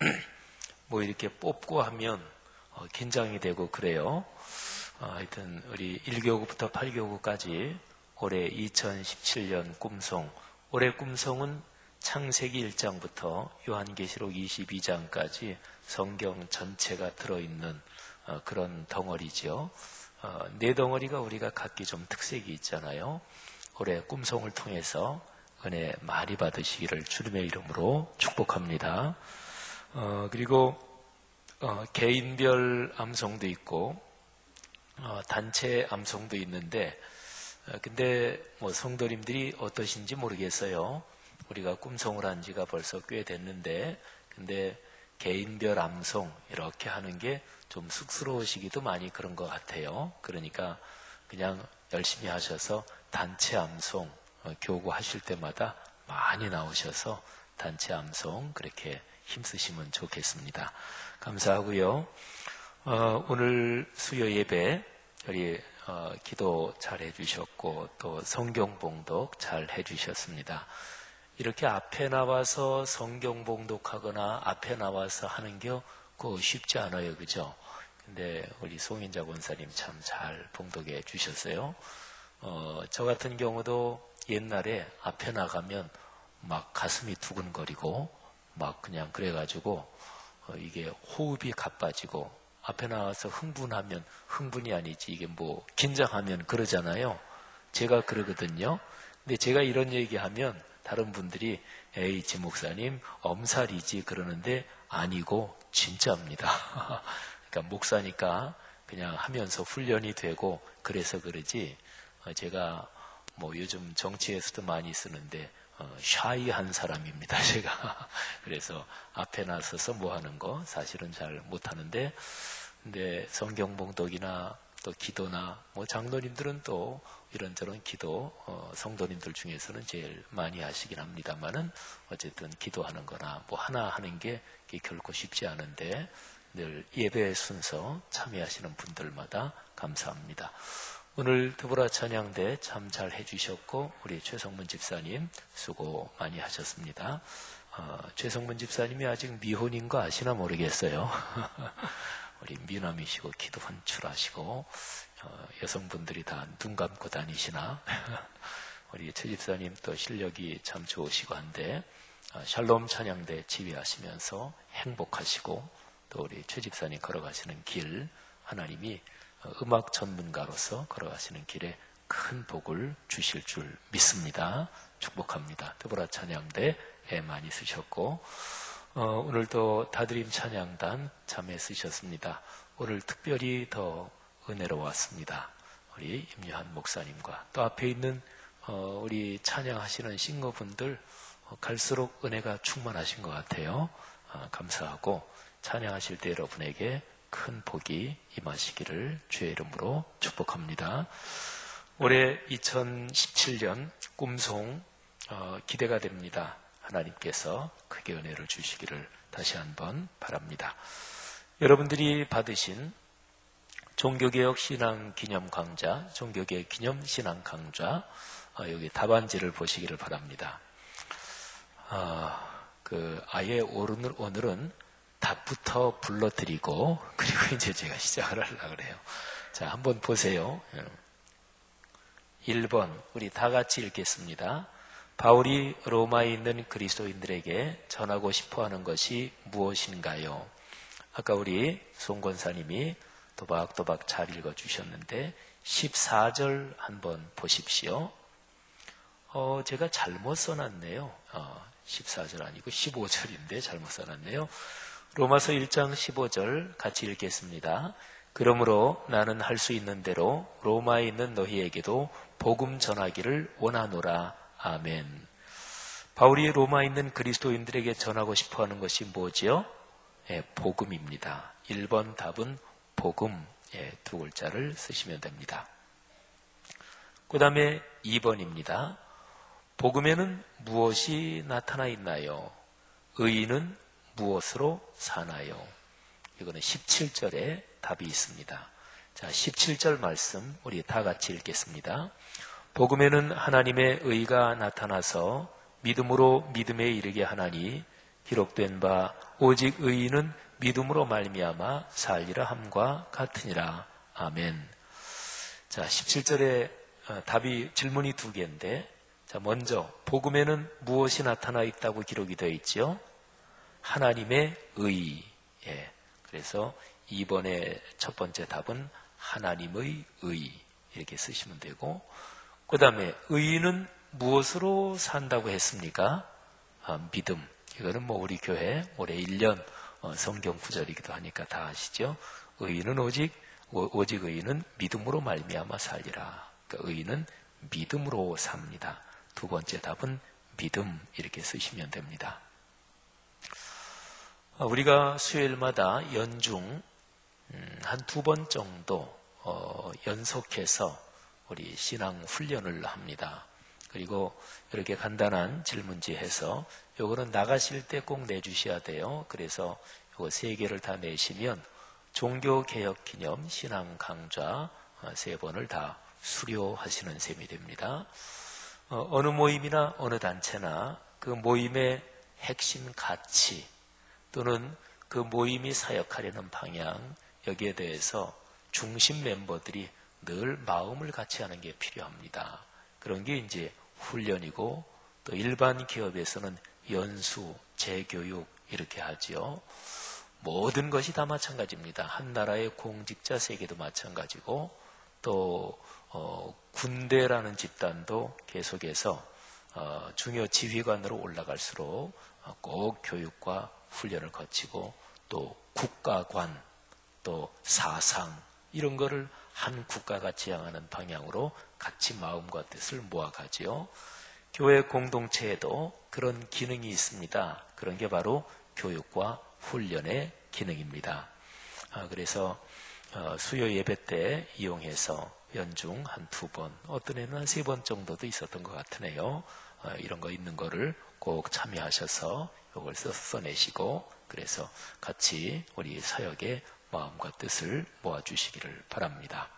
뭐 이렇게 뽑고 하면 긴장이 되고 그래요. 하여튼 우리 1교구부터 8교구까지 올해 2017년 꿈송, 올해 꿈송은 창세기 1장부터 요한계시록 22장까지 성경 전체가 들어있는 그런 덩어리죠. 네 덩어리가 우리가 각기 좀 특색이 있잖아요. 올해 꿈송을 통해서 은혜 많이 받으시기를 주님의 이름으로 축복합니다. 그리고 개인별 암송도 있고 단체 암송도 있는데 근데 뭐 성도님들이 어떠신지 모르겠어요. 우리가 꿈송을 한 지가 벌써 꽤 됐는데 근데 개인별 암송 이렇게 하는 게 좀 쑥스러우시기도 많이 그런 것 같아요. 그러니까 그냥 열심히 하셔서 단체 암송 교구하실 때마다 많이 나오셔서 단체 암송 그렇게 힘쓰시면 좋겠습니다. 감사하고요. 오늘 수요 예배 우리 기도 잘 해주셨고 또 성경 봉독 잘 해주셨습니다. 이렇게 앞에 나와서 성경 봉독하거나 앞에 나와서 하는 게 그거 쉽지 않아요, 그죠? 근데 우리 송인자 권사님 참 잘 봉독해 주셨어요. 저 같은 경우도 옛날에 앞에 나가면 막 가슴이 두근거리고 막 그냥 그래가지고 이게 호흡이 가빠지고 앞에 나와서 흥분하면 흥분이 아니지 이게 뭐 긴장하면 그러잖아요. 제가 그러거든요. 근데 제가 이런 얘기하면 다른 분들이 에이 지 목사님 엄살이지 그러는데 아니고 진짜입니다. 그러니까 목사니까 그냥 하면서 훈련이 되고 그래서 그러지 제가 뭐 요즘 정치에서도 많이 쓰는데 샤이한 사람입니다. 제가 그래서 앞에 나서서 뭐 하는 거 사실은 잘 못하는데 근데 성경 봉독이나 또 기도나 뭐 장로님들은 또 이런저런 기도 성도님들 중에서는 제일 많이 하시긴 합니다만은 어쨌든 기도하는 거나 뭐 하나 하는 게 결코 쉽지 않은데 늘 예배 순서 참여하시는 분들마다 감사합니다. 오늘 드보라 찬양대 참 잘 해주셨고 우리 최성문 집사님 수고 많이 하셨습니다. 최성문 집사님이 아직 미혼인 거 아시나 모르겠어요. 우리 미남이시고 기도 헌출하시고 여성분들이 다 눈 감고 다니시나 우리 최 집사님 또 실력이 참 좋으시고 한데 샬롬 찬양대 지휘하시면서 행복하시고 또 우리 최 집사님 걸어가시는 길 하나님이 음악 전문가로서 걸어가시는 길에 큰 복을 주실 줄 믿습니다. 축복합니다. 드보라 찬양대에 많이 쓰셨고 오늘도 다드림 찬양단 참여 쓰셨습니다. 오늘 특별히 더 은혜로웠습니다. 우리 임요한 목사님과 또 앞에 있는 우리 찬양하시는 싱어분들 갈수록 은혜가 충만하신 것 같아요. 감사하고 찬양하실 때 여러분에게 큰 복이 임하시기를 주의 이름으로 축복합니다. 올해 2017년 꿈송 기대가 됩니다. 하나님께서 크게 은혜를 주시기를 다시 한번 바랍니다. 여러분들이 받으신 종교개혁 신앙 기념 강좌, 종교개혁 기념 신앙 강좌 여기 답안지를 보시기를 바랍니다. 아예 오늘은 답부터 불러드리고 그리고 이제 제가 시작을 하려고 그래요. 자, 한번 보세요. 1번 우리 다 같이 읽겠습니다. 바울이 로마에 있는 그리스도인들에게 전하고 싶어하는 것이 무엇인가요? 아까 우리 송 권사님이 도박도박 잘 읽어주셨는데 14절 한번 보십시오. 제가 잘못 써놨네요. 14절 아니고 15절인데 잘못 써놨네요. 로마서 1장 15절 같이 읽겠습니다. 그러므로 나는 할 수 있는 대로 로마에 있는 너희에게도 복음 전하기를 원하노라. 아멘. 바울이 로마에 있는 그리스도인들에게 전하고 싶어하는 것이 뭐지요? 복음입니다. 1번 답은 복음, 두 글자를 쓰시면 됩니다. 그 다음에 2번입니다. 복음에는 무엇이 나타나 있나요? 의인은 무엇으로 사나요? 이거는 17절에 답이 있습니다. 자, 17절 말씀 우리 다 같이 읽겠습니다. 복음에는 하나님의 의가 나타나서 믿음으로 믿음에 이르게 하나니 기록된 바 오직 의인은 믿음으로 말미암아 살리라 함과 같으니라. 아멘. 자, 17절에 답이 질문이 두 개인데 자, 먼저 복음에는 무엇이 나타나 있다고 기록이 되어 있죠? 하나님의 의. 그래서 2번의 첫 번째 답은 하나님의 의 이렇게 쓰시면 되고 그 다음에 의인은 무엇으로 산다고 했습니까? 믿음. 이거는 뭐 우리 교회 올해 1년 성경 구절이기도 하니까 다 아시죠? 의인은 오직 의인은 믿음으로 말미암아 살리라. 그러니까 의인은 믿음으로 삽니다. 두 번째 답은 믿음 이렇게 쓰시면 됩니다. 우리가 수요일마다 연중 한 2번 정도 연속해서 우리 신앙 훈련을 합니다. 그리고 이렇게 간단한 질문지 해서 요거는 나가실 때 꼭 내주셔야 돼요. 그래서 요거 3개를 다 내시면 종교개혁기념 신앙 강좌 3번을 다 수료하시는 셈이 됩니다. 어느 모임이나 어느 단체나 그 모임의 핵심 가치 또는 그 모임이 사역하려는 방향, 여기에 대해서 중심 멤버들이 늘 마음을 같이 하는 게 필요합니다. 그런 게 이제 훈련이고, 또 일반 기업에서는 연수, 재교육 이렇게 하죠. 모든 것이 다 마찬가지입니다. 한 나라의 공직자 세계도 마찬가지고, 또 군대라는 집단도 계속해서 중요 지휘관으로 올라갈수록 꼭 교육과 훈련을 거치고, 또 국가관, 또 사상 이런 거를 한 국가가 지향하는 방향으로 같이 마음과 뜻을 모아가지요. 교회 공동체에도 그런 기능이 있습니다. 그런 게 바로 교육과 훈련의 기능입니다. 그래서 수요 예배 때 이용해서 연중 한 2번, 어떤 애는 한 3번 정도도 있었던 것 같으네요. 이런 거 있는 거를 꼭 참여하셔서 이걸 써내시고, 그래서 같이 우리 사역의 마음과 뜻을 모아주시기를 바랍니다.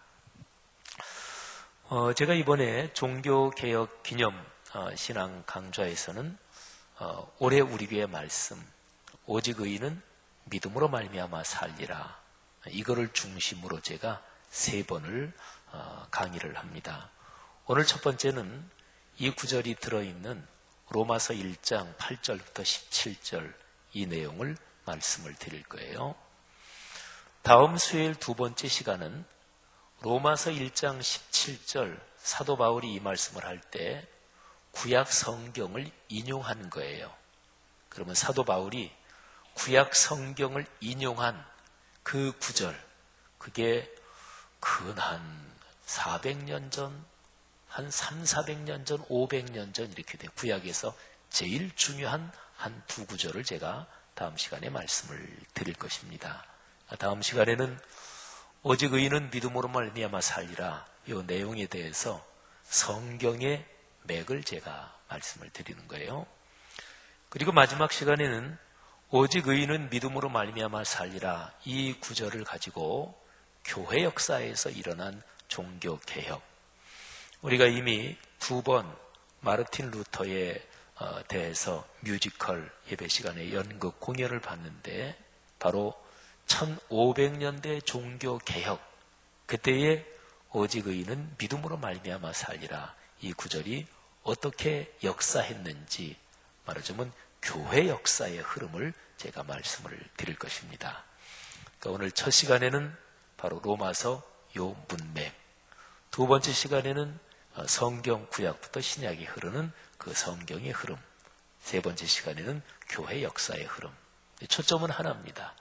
제가 이번에 종교개혁 기념 신앙 강좌에서는 올해 우리 교회 말씀, 오직 의인은 믿음으로 말미암아 살리라, 이거를 중심으로 제가 3번을 강의를 합니다. 오늘 첫 번째는 이 구절이 들어있는 로마서 1장 8절부터 17절 이 내용을 말씀을 드릴 거예요. 다음 수요일 2번째 시간은 로마서 1장 17절 사도 바울이 이 말씀을 할 때 구약 성경을 인용한 거예요. 그러면 사도 바울이 구약 성경을 인용한 그 구절, 그게 근 400년 전, 한 300~400년 전, 500년 전 이렇게 돼요. 구약에서 제일 중요한 한 2구절을 제가 다음 시간에 말씀을 드릴 것입니다. 다음 시간에는 오직 의인은 믿음으로 말미암아 살리라, 이 내용에 대해서 성경의 맥을 제가 말씀을 드리는 거예요. 그리고 마지막 시간에는 오직 의인은 믿음으로 말미암아 살리라, 이 구절을 가지고 교회 역사에서 일어난 종교개혁, 우리가 이미 2번 마르틴 루터에 대해서 뮤지컬 예배 시간에 연극 공연을 봤는데, 바로 1500년대 종교개혁, 그때의 오직 의인은 믿음으로 말미암아 살리라, 이 구절이 어떻게 역사했는지, 말하자면 교회 역사의 흐름을 제가 말씀을 드릴 것입니다. 그러니까 오늘 첫 시간에는 바로 로마서 요 문맥, 2번째 시간에는 성경 구약부터 신약이 흐르는 그 성경의 흐름, 3번째 시간에는 교회 역사의 흐름. 초점은 하나입니다.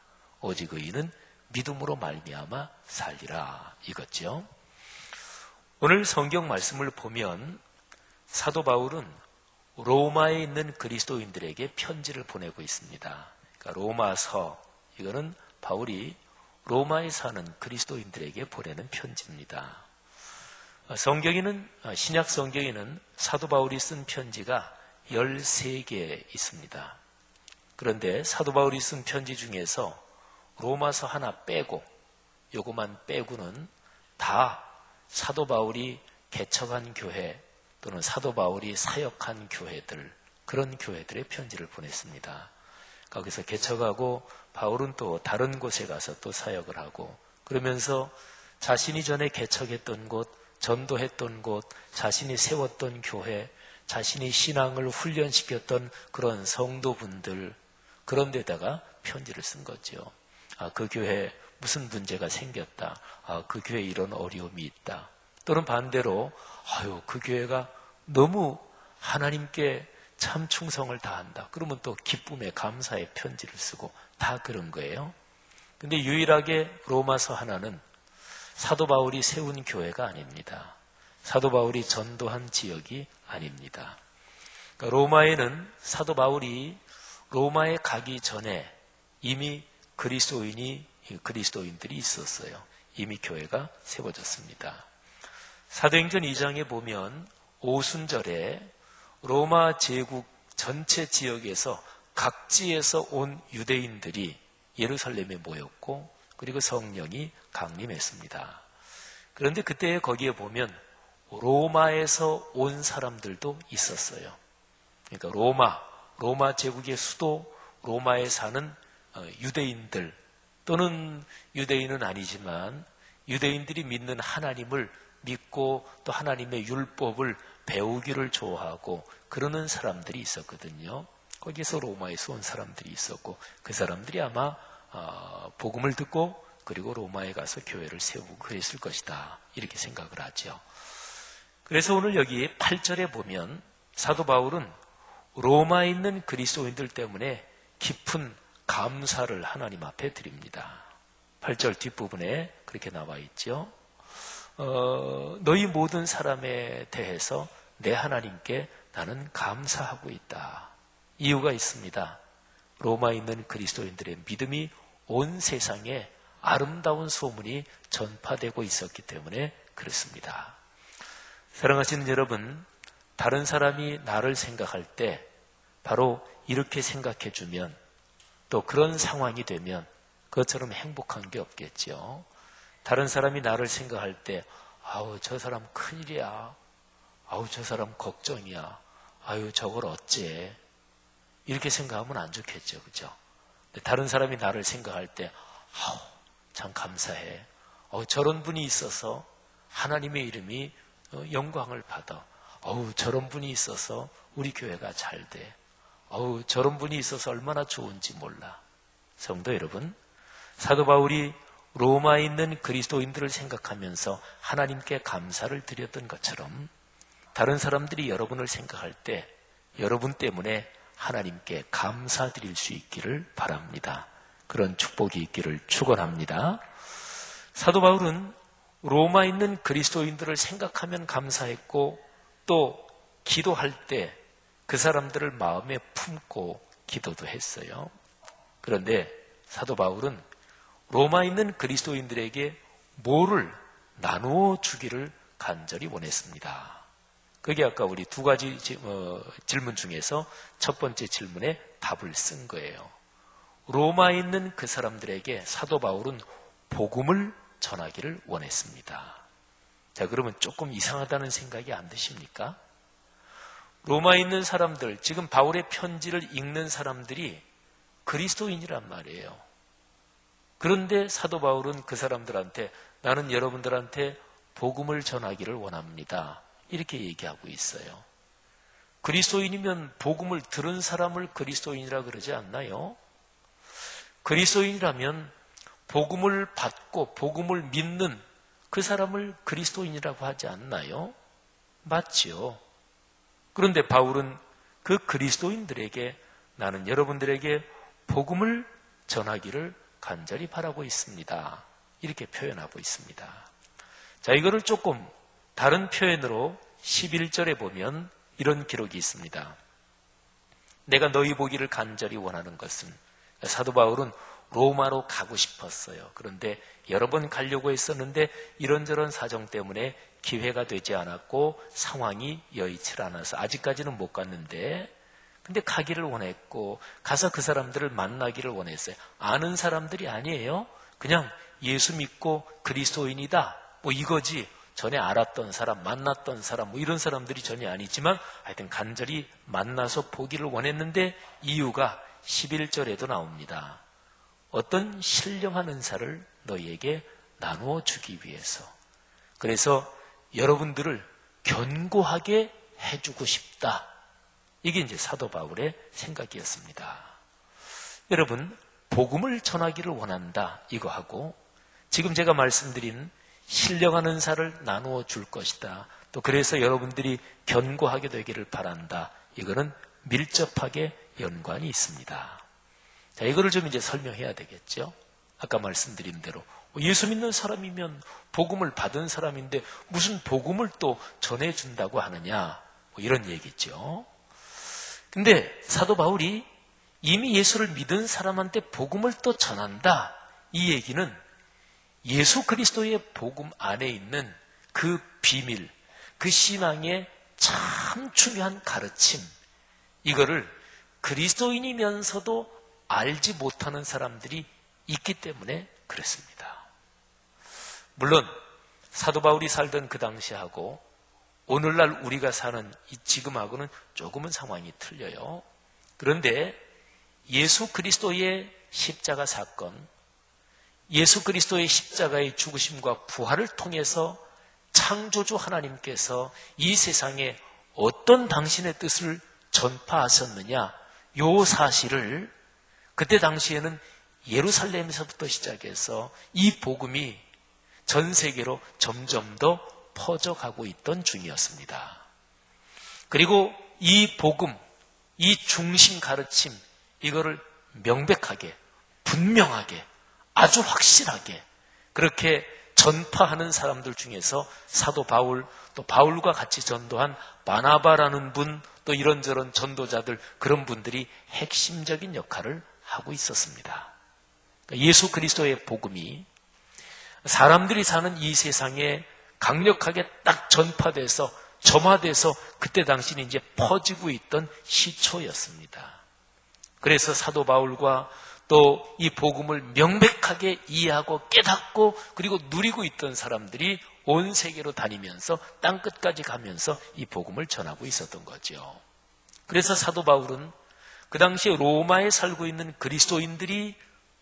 오직 의인은 믿음으로 말미암아 살리라, 이거죠. 오늘 성경 말씀을 보면 사도 바울은 로마에 있는 그리스도인들에게 편지를 보내고 있습니다. 그러니까 로마서, 이거는 바울이 로마에 사는 그리스도인들에게 보내는 편지입니다. 성경에는, 신약 성경에는 사도 바울이 쓴 편지가 13개 있습니다. 그런데 사도 바울이 쓴 편지 중에서 로마서 하나 빼고, 요거만 빼고는 다 사도 바울이 개척한 교회 또는 사도 바울이 사역한 교회들, 그런 교회들의 편지를 보냈습니다. 거기서 개척하고 바울은 또 다른 곳에 가서 또 사역을 하고, 그러면서 자신이 전에 개척했던 곳, 전도했던 곳, 자신이 세웠던 교회, 자신이 신앙을 훈련시켰던 그런 성도분들, 그런 데다가 편지를 쓴 거죠. 그 교회 무슨 문제가 생겼다, 그 교회 이런 어려움이 있다, 또는 반대로 그 교회가 너무 하나님께 참 충성을 다한다. 그러면 또 기쁨의 감사의 편지를 쓰고 다 그런 거예요. 근데 유일하게 로마서 하나는 사도 바울이 세운 교회가 아닙니다. 사도 바울이 전도한 지역이 아닙니다. 그러니까 로마에는 사도 바울이 로마에 가기 전에 이미 그리스도인들이 있었어요. 이미 교회가 세워졌습니다. 사도행전 2장에 보면 오순절에 로마 제국 전체 지역에서 각지에서 온 유대인들이 예루살렘에 모였고 그리고 성령이 강림했습니다. 그런데 그때 거기에 보면 로마에서 온 사람들도 있었어요. 그러니까 로마 제국의 수도 로마에 사는 유대인들 또는 유대인은 아니지만 유대인들이 믿는 하나님을 믿고 또 하나님의 율법을 배우기를 좋아하고 그러는 사람들이 있었거든요. 거기서 로마에서 온 사람들이 있었고 그 사람들이 아마 복음을 듣고 그리고 로마에 가서 교회를 세우고 그랬을 것이다. 이렇게 생각을 하죠. 그래서 오늘 여기 8절에 보면 사도 바울은 로마에 있는 그리스도인들 때문에 깊은 감사를 하나님 앞에 드립니다. 8절 뒷부분에 그렇게 나와 있죠. 너희 모든 사람에 대해서 내 하나님께 나는 감사하고 있다. 이유가 있습니다. 로마에 있는 그리스도인들의 믿음이 온 세상에 아름다운 소문이 전파되고 있었기 때문에 그렇습니다. 사랑하시는 여러분, 다른 사람이 나를 생각할 때 바로 이렇게 생각해 주면 또 그런 상황이 되면 그것처럼 행복한 게 없겠죠. 다른 사람이 나를 생각할 때 저 사람 큰일이야. 저 사람 걱정이야. 저걸 어째. 이렇게 생각하면 안 좋겠죠. 그죠? 다른 사람이 나를 생각할 때 참 감사해. 저런 분이 있어서 하나님의 이름이 영광을 받아. 저런 분이 있어서 우리 교회가 잘 돼. 저런 분이 있어서 얼마나 좋은지 몰라. 성도 여러분, 사도 바울이 로마에 있는 그리스도인들을 생각하면서 하나님께 감사를 드렸던 것처럼 다른 사람들이 여러분을 생각할 때 여러분 때문에 하나님께 감사드릴 수 있기를 바랍니다. 그런 축복이 있기를 축원합니다. 사도 바울은 로마에 있는 그리스도인들을 생각하면 감사했고 또 기도할 때 그 사람들을 마음에 품고 기도도 했어요. 그런데 사도 바울은 로마에 있는 그리스도인들에게 뭐를 나누어 주기를 간절히 원했습니다. 그게 아까 우리 두 가지 질문 중에서 첫 번째 질문에 답을 쓴 거예요. 로마에 있는 그 사람들에게 사도 바울은 복음을 전하기를 원했습니다. 자, 그러면 조금 이상하다는 생각이 안 드십니까? 로마에 있는 사람들, 지금 바울의 편지를 읽는 사람들이 그리스도인이란 말이에요. 그런데 사도 바울은 그 사람들한테 나는 여러분들한테 복음을 전하기를 원합니다. 이렇게 얘기하고 있어요. 그리스도인이면 복음을 들은 사람을 그리스도인이라 그러지 않나요? 그리스도인이라면 복음을 받고 복음을 믿는 그 사람을 그리스도인이라고 하지 않나요? 맞지요. 그런데 바울은 그 그리스도인들에게 나는 여러분들에게 복음을 전하기를 간절히 바라고 있습니다. 이렇게 표현하고 있습니다. 자, 이거를 조금 다른 표현으로 11절에 보면 이런 기록이 있습니다. 내가 너희 보기를 간절히 원하는 것은, 사도 바울은 로마로 가고 싶었어요. 그런데 여러 번 가려고 했었는데 이런저런 사정 때문에 기회가 되지 않았고 상황이 여의치 않아서 아직까지는 못 갔는데, 근데 가기를 원했고 가서 그 사람들을 만나기를 원했어요. 아는 사람들이 아니에요. 그냥 예수 믿고 그리스도인이다 뭐 이거지, 전에 알았던 사람, 만났던 사람 뭐 이런 사람들이 전혀 아니지만 하여튼 간절히 만나서 보기를 원했는데 이유가 11절에도 나옵니다. 어떤 신령한 은사를 너희에게 나누어 주기 위해서. 그래서 여러분들을 견고하게 해주고 싶다. 이게 이제 사도 바울의 생각이었습니다. 여러분, 복음을 전하기를 원한다 이거하고 지금 제가 말씀드린 신령한 은사를 나누어 줄 것이다. 또 그래서 여러분들이 견고하게 되기를 바란다. 이거는 밀접하게 연관이 있습니다. 자, 이거를 좀 이제 설명해야 되겠죠. 아까 말씀드린 대로 예수 믿는 사람이면 복음을 받은 사람인데 무슨 복음을 또 전해준다고 하느냐, 뭐 이런 얘기죠. 근데 사도 바울이 이미 예수를 믿은 사람한테 복음을 또 전한다, 이 얘기는 예수 그리스도의 복음 안에 있는 그 비밀, 그 신앙의 참 중요한 가르침, 이거를 그리스도인이면서도 알지 못하는 사람들이 있기 때문에 그렇습니다. 물론 사도 바울이 살던 그 당시하고 오늘날 우리가 사는 이 지금하고는 조금은 상황이 틀려요. 그런데 예수 그리스도의 십자가 사건, 예수 그리스도의 십자가의 죽으심과 부활을 통해서 창조주 하나님께서 이 세상에 어떤 당신의 뜻을 전파하셨느냐, 요 사실을 그때 당시에는 예루살렘에서부터 시작해서 이 복음이 전 세계로 점점 더 퍼져가고 있던 중이었습니다. 그리고 이 복음, 이 중심 가르침, 이거를 명백하게, 분명하게, 아주 확실하게 그렇게 전파하는 사람들 중에서 사도 바울, 또 바울과 같이 전도한 바나바라는 분, 또 이런저런 전도자들, 그런 분들이 핵심적인 역할을 하고 있었습니다. 그러니까 예수 그리스도의 복음이 사람들이 사는 이 세상에 강력하게 딱 전파돼서 점화돼서 그때 당시는 이제 퍼지고 있던 시초였습니다. 그래서 사도 바울과 또 이 복음을 명백하게 이해하고 깨닫고 그리고 누리고 있던 사람들이 온 세계로 다니면서 땅끝까지 가면서 이 복음을 전하고 있었던 거죠. 그래서 사도 바울은 그 당시에 로마에 살고 있는 그리스도인들이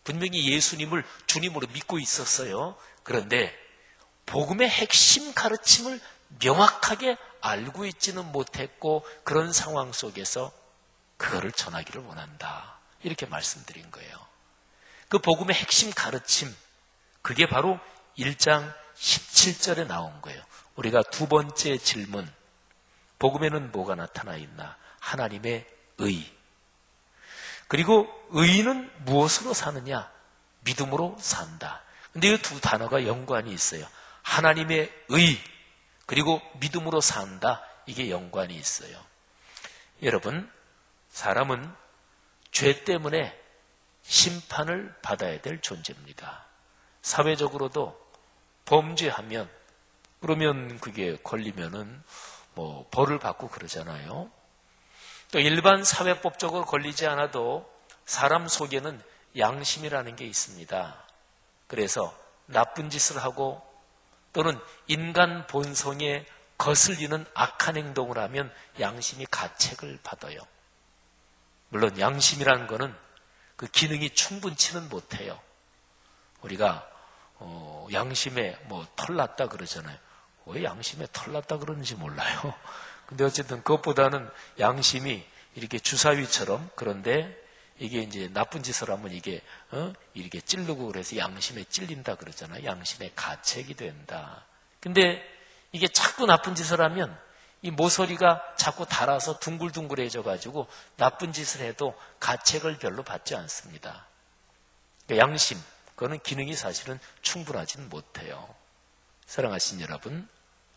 분명히 예수님을 주님으로 믿고 있었어요. 그런데 복음의 핵심 가르침을 명확하게 알고 있지는 못했고 그런 상황 속에서 그거를 전하기를 원한다, 이렇게 말씀드린 거예요. 그 복음의 핵심 가르침, 그게 바로 1장 17절에 나온 거예요. 우리가 두 번째 질문, 복음에는 뭐가 나타나 있나? 하나님의 의. 그리고 의는 무엇으로 사느냐? 믿음으로 산다. 근데 이 두 단어가 연관이 있어요. 하나님의 의, 그리고 믿음으로 산다, 이게 연관이 있어요. 여러분, 사람은 죄 때문에 심판을 받아야 될 존재입니다. 사회적으로도 범죄하면, 그러면 그게 걸리면은 뭐 벌을 받고 그러잖아요. 또 일반 사회법적으로 걸리지 않아도 사람 속에는 양심이라는 게 있습니다. 그래서 나쁜 짓을 하고 또는 인간 본성에 거슬리는 악한 행동을 하면 양심이 가책을 받아요. 물론 양심이라는 거는 그 기능이 충분치는 못해요. 우리가 양심에 뭐 털났다 그러잖아요. 왜 양심에 털났다 그러는지 몰라요. 근데 어쨌든 그것보다는 양심이 이렇게 주사위처럼, 그런데 이게 이제 나쁜 짓을 하면 이게 이렇게 찌르고 그래서 양심에 찔린다 그러잖아요. 양심에 가책이 된다. 근데 이게 자꾸 나쁜 짓을 하면 이 모서리가 자꾸 닳아서 둥글둥글해져 가지고 나쁜 짓을 해도 가책을 별로 받지 않습니다. 그러니까 양심, 그거는 기능이 사실은 충분하지는 못해요. 사랑하신 여러분,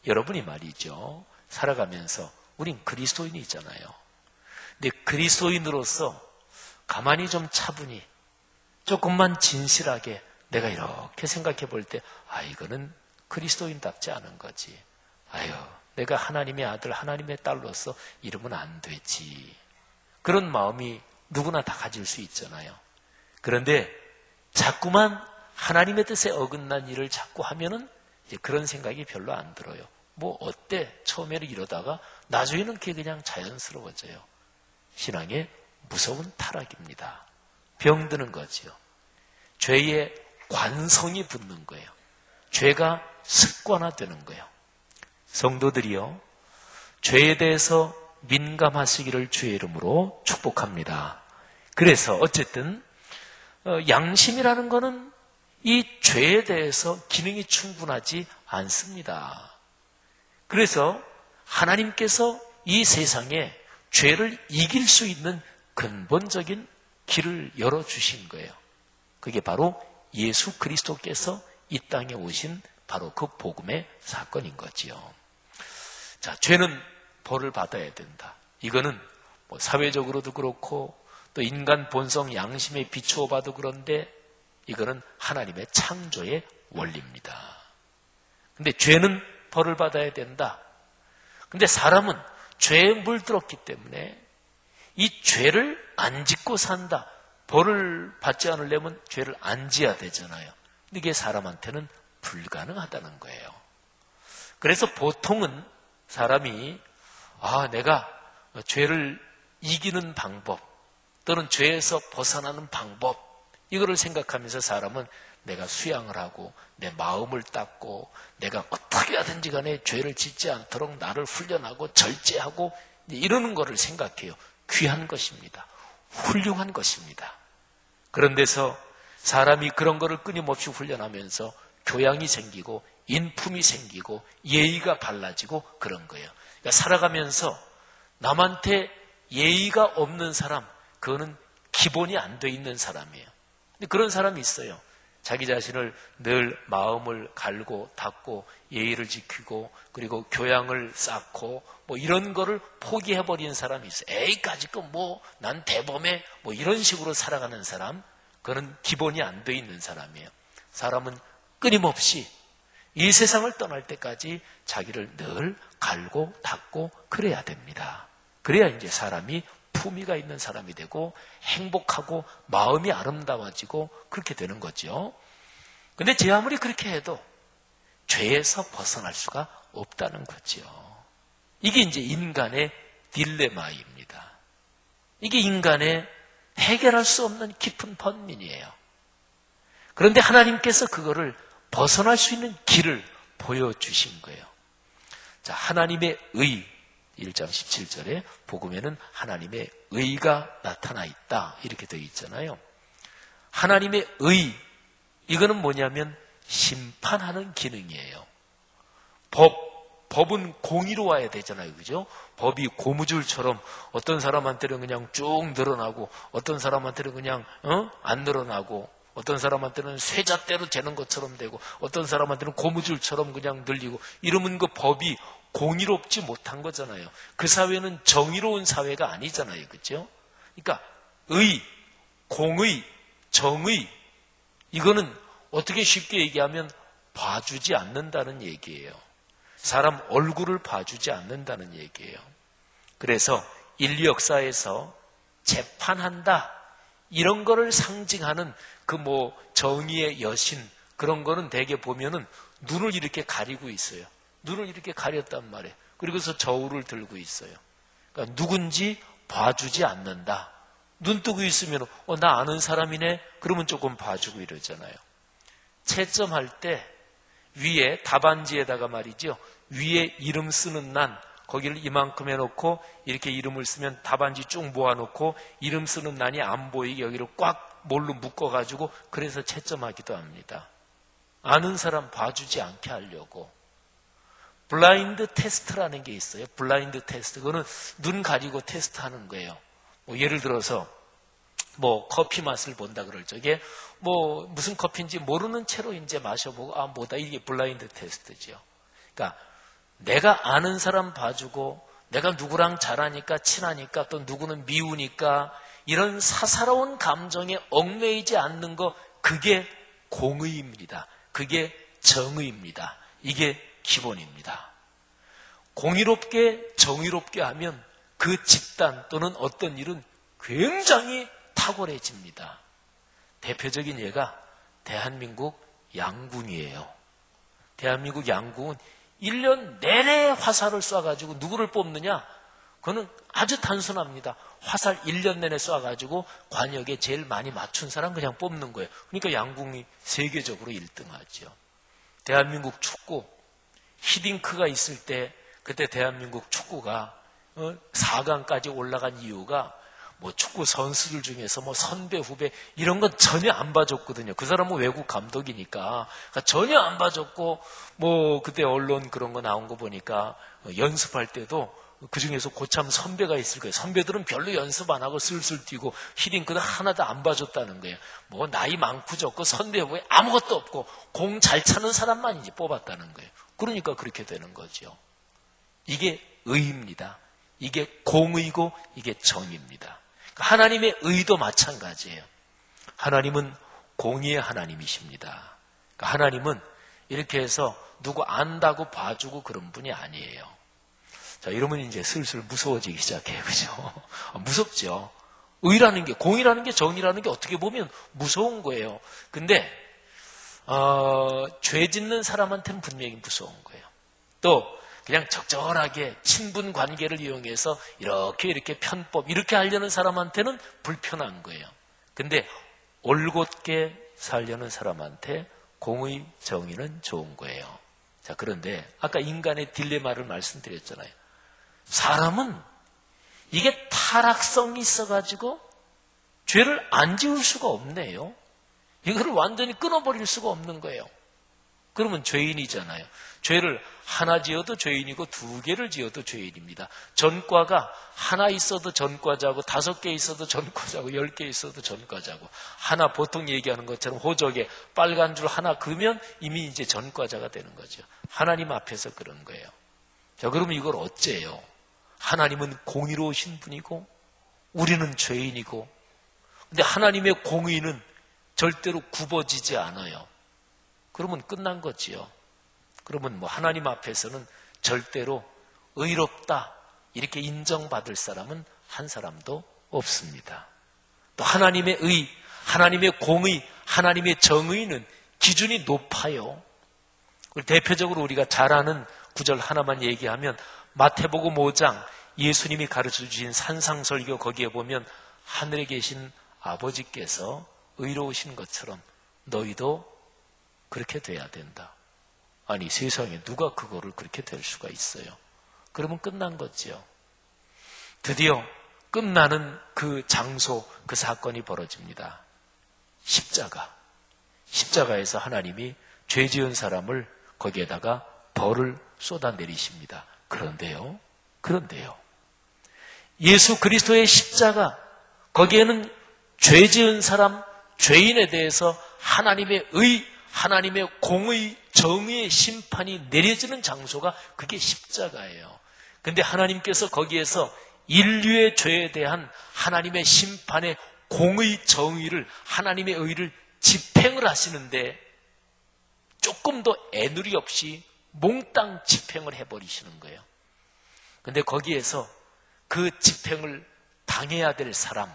여러분이 말이죠, 살아가면서 우린 그리스도인이잖아요. 근데 그리스도인으로서 가만히 좀 차분히 조금만 진실하게 내가 이렇게 생각해 볼 때, 이거는 그리스도인답지 않은 거지. 내가 하나님의 아들, 하나님의 딸로서 이러면 안 되지. 그런 마음이 누구나 다 가질 수 있잖아요. 그런데 자꾸만 하나님의 뜻에 어긋난 일을 자꾸 하면은 이제 그런 생각이 별로 안 들어요. 뭐 어때? 처음에는 이러다가 나중에는 그게 그냥 자연스러워져요. 신앙의 무서운 타락입니다. 병드는 거지요. 죄의 관성이 붙는 거예요. 죄가 습관화되는 거예요. 성도들이요, 죄에 대해서 민감하시기를 주의 이름으로 축복합니다. 그래서 어쨌든 양심이라는 거는 이 죄에 대해서 기능이 충분하지 않습니다. 그래서 하나님께서 이 세상에 죄를 이길 수 있는 근본적인 길을 열어주신 거예요. 그게 바로 예수 그리스도께서 이 땅에 오신 바로 그 복음의 사건인 거지요. 자, 죄는 벌을 받아야 된다. 이거는 뭐 사회적으로도 그렇고 또 인간 본성 양심에 비추어 봐도 그런데 이거는 하나님의 창조의 원리입니다. 근데 죄는 벌을 받아야 된다. 근데 사람은 죄에 물들었기 때문에 이 죄를 안 짓고 산다. 벌을 받지 않으려면 죄를 안 지어야 되잖아요. 근데 이게 사람한테는 불가능하다는 거예요. 그래서 보통은 사람이 내가 죄를 이기는 방법 또는 죄에서 벗어나는 방법 이거를 생각하면서 사람은 내가 수양을 하고 내 마음을 닦고 내가 어떻게 하든지 간에 죄를 짓지 않도록 나를 훈련하고 절제하고 이러는 거를 생각해요. 귀한 것입니다. 훌륭한 것입니다. 그런 데서 사람이 그런 거를 끊임없이 훈련하면서 교양이 생기고 인품이 생기고 예의가 발라지고 그런 거예요. 그러니까 살아가면서 남한테 예의가 없는 사람, 그거는 기본이 안 돼 있는 사람이에요. 근데 그런 사람이 있어요. 자기 자신을 늘 마음을 갈고 닦고 예의를 지키고 그리고 교양을 쌓고 뭐 이런 거를 포기해버리는 사람이 있어요. 에이까지 난 대범해 이런 식으로 살아가는 사람, 그거는 기본이 안 돼 있는 사람이에요. 사람은 끊임없이 이 세상을 떠날 때까지 자기를 늘 갈고 닦고 그래야 됩니다. 그래야 이제 사람이 품위가 있는 사람이 되고 행복하고 마음이 아름다워지고 그렇게 되는 거죠. 근데 제 아무리 그렇게 해도 죄에서 벗어날 수가 없다는 거죠. 이게 이제 인간의 딜레마입니다. 이게 인간의 해결할 수 없는 깊은 번민이에요. 그런데 하나님께서 그거를 벗어날 수 있는 길을 보여주신 거예요. 자, 하나님의 의 1장 17절에 복음에는 하나님의 의가 나타나 있다 이렇게 되어 있잖아요. 하나님의 의, 이거는 뭐냐면 심판하는 기능이에요. 법은 공의로워야 되잖아요. 그죠? 법이 고무줄처럼 어떤 사람한테는 그냥 쭉 늘어나고 어떤 사람한테는 그냥 안 늘어나고 어떤 사람한테는 쇠잣대로 재는 것처럼 되고 어떤 사람한테는 고무줄처럼 그냥 늘리고 이러면 그 법이 공의롭지 못한 거잖아요. 그 사회는 정의로운 사회가 아니잖아요. 그렇죠? 그러니까 의, 공의, 정의 이거는 어떻게 쉽게 얘기하면 봐주지 않는다는 얘기예요. 사람 얼굴을 봐주지 않는다는 얘기예요. 그래서 인류 역사에서 재판한다 이런 거를 상징하는 그 정의의 여신 그런 거는 대개 보면은 눈을 이렇게 가리고 있어요. 눈을 이렇게 가렸단 말이에요. 그리고서 저울을 들고 있어요. 그러니까 누군지 봐주지 않는다. 눈 뜨고 있으면 나 아는 사람이네. 그러면 조금 봐주고 이러잖아요. 채점할 때 위에 답안지에다가 말이죠. 위에 이름 쓰는 난 거기를 이만큼 해놓고 이렇게 이름을 쓰면 답안지 쭉 모아놓고 이름 쓰는 난이 안 보이게 여기를 꽉 뭘로 묶어가지고 그래서 채점하기도 합니다. 아는 사람 봐주지 않게 하려고. 블라인드 테스트라는 게 있어요. 블라인드 테스트. 그거는 눈 가리고 테스트하는 거예요. 예를 들어서 커피 맛을 본다 그럴 적에 무슨 커피인지 모르는 채로 이제 마셔보고 뭐다 이게 블라인드 테스트죠. 그러니까 내가 아는 사람 봐주고 내가 누구랑 잘하니까 친하니까 또 누구는 미우니까 이런 사사로운 감정에 얽매이지 않는 거 그게 공의입니다. 그게 정의입니다. 이게 기본입니다. 공의롭게 정의롭게 하면 그 집단 또는 어떤 일은 굉장히 탁월해집니다. 대표적인 예가 대한민국 양궁이에요. 대한민국 양궁은 1년 내내 화살을 쏴가지고 누구를 뽑느냐? 그거는 아주 단순합니다. 화살 1년 내내 쏴가지고 관역에 제일 많이 맞춘 사람 그냥 뽑는 거예요. 그러니까 양궁이 세계적으로 1등하죠. 대한민국 축구 히딩크가 있을 때 그때 대한민국 축구가 4강까지 올라간 이유가 뭐 축구 선수들 중에서 뭐 선배, 후배 이런 건 전혀 안 봐줬거든요. 그 사람은 외국 감독이니까. 그러니까 전혀 안 봐줬고, 뭐 그때 언론 그런 거 나온 거 보니까 연습할 때도 그 중에서 고참 선배가 있을 거예요. 선배들은 별로 연습 안 하고 슬슬 뛰고 히딩크는 하나도 안 봐줬다는 거예요. 뭐 나이 많고 적고 선배 후에 아무것도 없고 공 잘 차는 사람만 이제 뽑았다는 거예요. 그러니까 그렇게 되는 거죠. 이게 의입니다. 이게 공의고 이게 정의입니다. 하나님의 의도 마찬가지예요. 하나님은 공의의 하나님이십니다. 하나님은 이렇게 해서 누구 안다고 봐주고 그런 분이 아니에요. 자, 이러면 이제 슬슬 무서워지기 시작해요. 그죠? 무섭죠? 의라는 게, 공이라는 게, 정의라는 게 어떻게 보면 무서운 거예요. 근데, 죄 짓는 사람한테는 분명히 무서운 거예요. 또, 그냥 적절하게 친분 관계를 이용해서 이렇게 편법, 이렇게 하려는 사람한테는 불편한 거예요. 근데, 올곧게 살려는 사람한테 공의, 정의는 좋은 거예요. 자, 그런데, 아까 인간의 딜레마를 말씀드렸잖아요. 사람은 이게 타락성이 있어가지고 죄를 안 지을 수가 없네요. 이거를 완전히 끊어버릴 수가 없는 거예요. 그러면 죄인이잖아요. 죄를 하나 지어도 죄인이고 두 개를 지어도 죄인입니다. 전과가 하나 있어도 전과자고 5개 있어도 전과자고 10개 있어도 전과자고 하나 보통 얘기하는 것처럼 호적에 빨간 줄 하나 그으면 이미 이제 전과자가 되는 거죠. 하나님 앞에서 그런 거예요. 자, 그러면 이걸 어째요? 하나님은 공의로우신 분이고 우리는 죄인이고 근데 하나님의 공의는 절대로 굽어지지 않아요. 그러면 끝난 거지요. 그러면 뭐 하나님 앞에서는 절대로 의롭다 이렇게 인정받을 사람은 한 사람도 없습니다. 또 하나님의 의, 하나님의 공의, 하나님의 정의는 기준이 높아요. 대표적으로 우리가 잘 아는 구절 하나만 얘기하면 마태복음 5장 예수님이 가르쳐 주신 산상설교 거기에 보면 하늘에 계신 아버지께서 의로우신 것처럼 너희도 그렇게 돼야 된다. 아니 세상에 누가 그거를 그렇게 될 수가 있어요. 그러면 끝난 거지요. 드디어 끝나는 그 장소, 그 사건이 벌어집니다. 십자가에서 하나님이 죄 지은 사람을 거기에다가 벌을 쏟아내리십니다. 그런데요. 예수 그리스도의 십자가, 거기에는 죄 지은 사람, 죄인에 대해서 하나님의 의, 하나님의 공의, 정의의 심판이 내려지는 장소가 그게 십자가예요. 근데 하나님께서 거기에서 인류의 죄에 대한 하나님의 심판의 공의, 정의를, 하나님의 의를 집행을 하시는데 조금 더 애누리 없이 몽땅 집행을 해버리시는 거예요. 근데 거기에서 그 집행을 당해야 될 사람,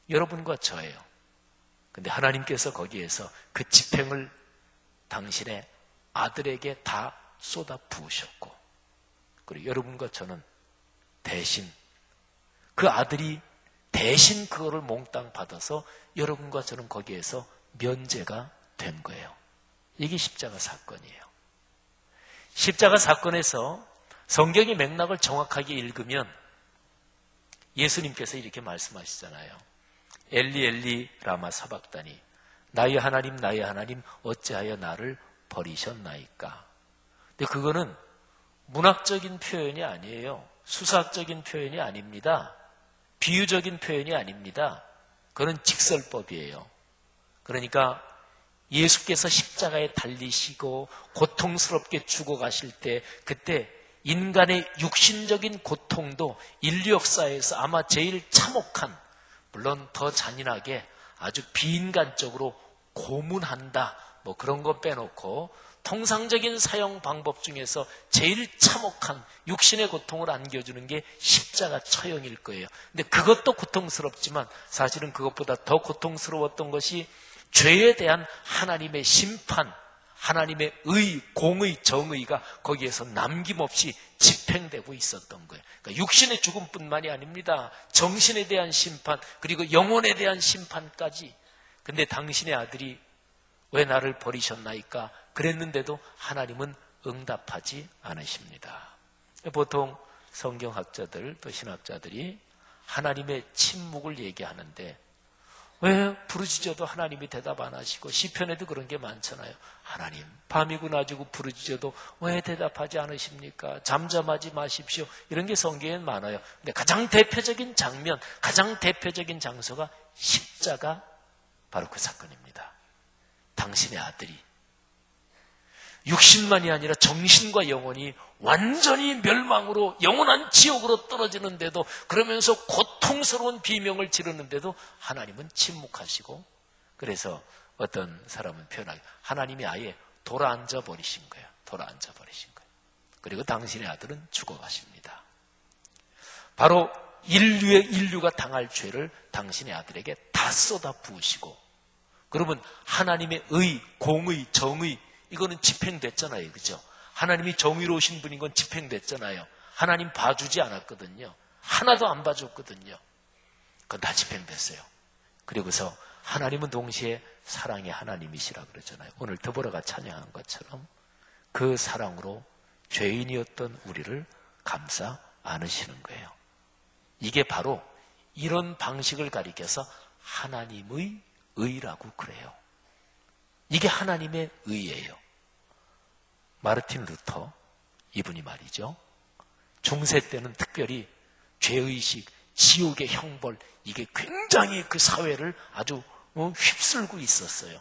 여러분과 저예요. 근데 하나님께서 거기에서 그 집행을 당신의 아들에게 다 쏟아 부으셨고, 그리고 여러분과 저는 대신, 그 아들이 대신 그거를 몽땅 받아서 여러분과 저는 거기에서 면제가 된 거예요. 이게 십자가 사건이에요. 십자가 사건에서 성경의 맥락을 정확하게 읽으면 예수님께서 이렇게 말씀하시잖아요. 엘리 엘리 라마 사박다니 나의 하나님 나의 하나님 어찌하여 나를 버리셨나이까. 근데 그거는 문학적인 표현이 아니에요. 수사적인 표현이 아닙니다. 비유적인 표현이 아닙니다. 그건 직설법이에요. 그러니까 예수께서 십자가에 달리시고 고통스럽게 죽어가실 때 그때 인간의 육신적인 고통도 인류 역사에서 아마 제일 참혹한, 물론 더 잔인하게 아주 비인간적으로 고문한다 뭐 그런 거 빼놓고 통상적인 사형 방법 중에서 제일 참혹한 육신의 고통을 안겨주는 게 십자가 처형일 거예요. 근데 그것도 고통스럽지만 사실은 그것보다 더 고통스러웠던 것이 죄에 대한 하나님의 심판, 하나님의 의, 공의, 정의가 거기에서 남김없이 집행되고 있었던 거예요. 그러니까 육신의 죽음뿐만이 아닙니다. 정신에 대한 심판, 그리고 영혼에 대한 심판까지. 근데 당신의 아들이 왜 나를 버리셨나이까? 그랬는데도 하나님은 응답하지 않으십니다. 보통 성경학자들 또 신학자들이 하나님의 침묵을 얘기하는데 왜 부르짖어도 하나님이 대답 안 하시고 시편에도 그런 게 많잖아요. 하나님 밤이고 낮이고 부르짖어도 왜 대답하지 않으십니까? 잠잠하지 마십시오. 이런 게 성경에 많아요. 근데 가장 대표적인 장면, 가장 대표적인 장소가 십자가 바로 그 사건입니다. 당신의 아들이 육신만이 아니라 정신과 영혼이 완전히 멸망으로 영원한 지옥으로 떨어지는데도 그러면서 고통스러운 비명을 지르는데도 하나님은 침묵하시고 그래서 어떤 사람은 표현하기 하나님이 아예 돌아앉아 버리신 거예요. 돌아앉아 버리신 거예요. 그리고 당신의 아들은 죽어가십니다. 바로 인류가 당할 죄를 당신의 아들에게 다 쏟아 부으시고 그러면 하나님의 의, 공의, 정의 이거는 집행됐잖아요. 그죠? 하나님이 정의로우신 분인 건 집행됐잖아요. 하나님 봐주지 않았거든요. 하나도 안 봐줬거든요. 그건 다 집행됐어요. 그리고서 하나님은 동시에 사랑의 하나님이시라 그러잖아요. 오늘 더불어가 찬양한 것처럼 그 사랑으로 죄인이었던 우리를 감싸 안으시는 거예요. 이게 바로 이런 방식을 가리켜서 하나님의 의라고 그래요. 이게 하나님의 의예요. 마르틴 루터 이분이 말이죠. 중세 때는 특별히 죄의식, 지옥의 형벌 이게 굉장히 그 사회를 아주 휩쓸고 있었어요.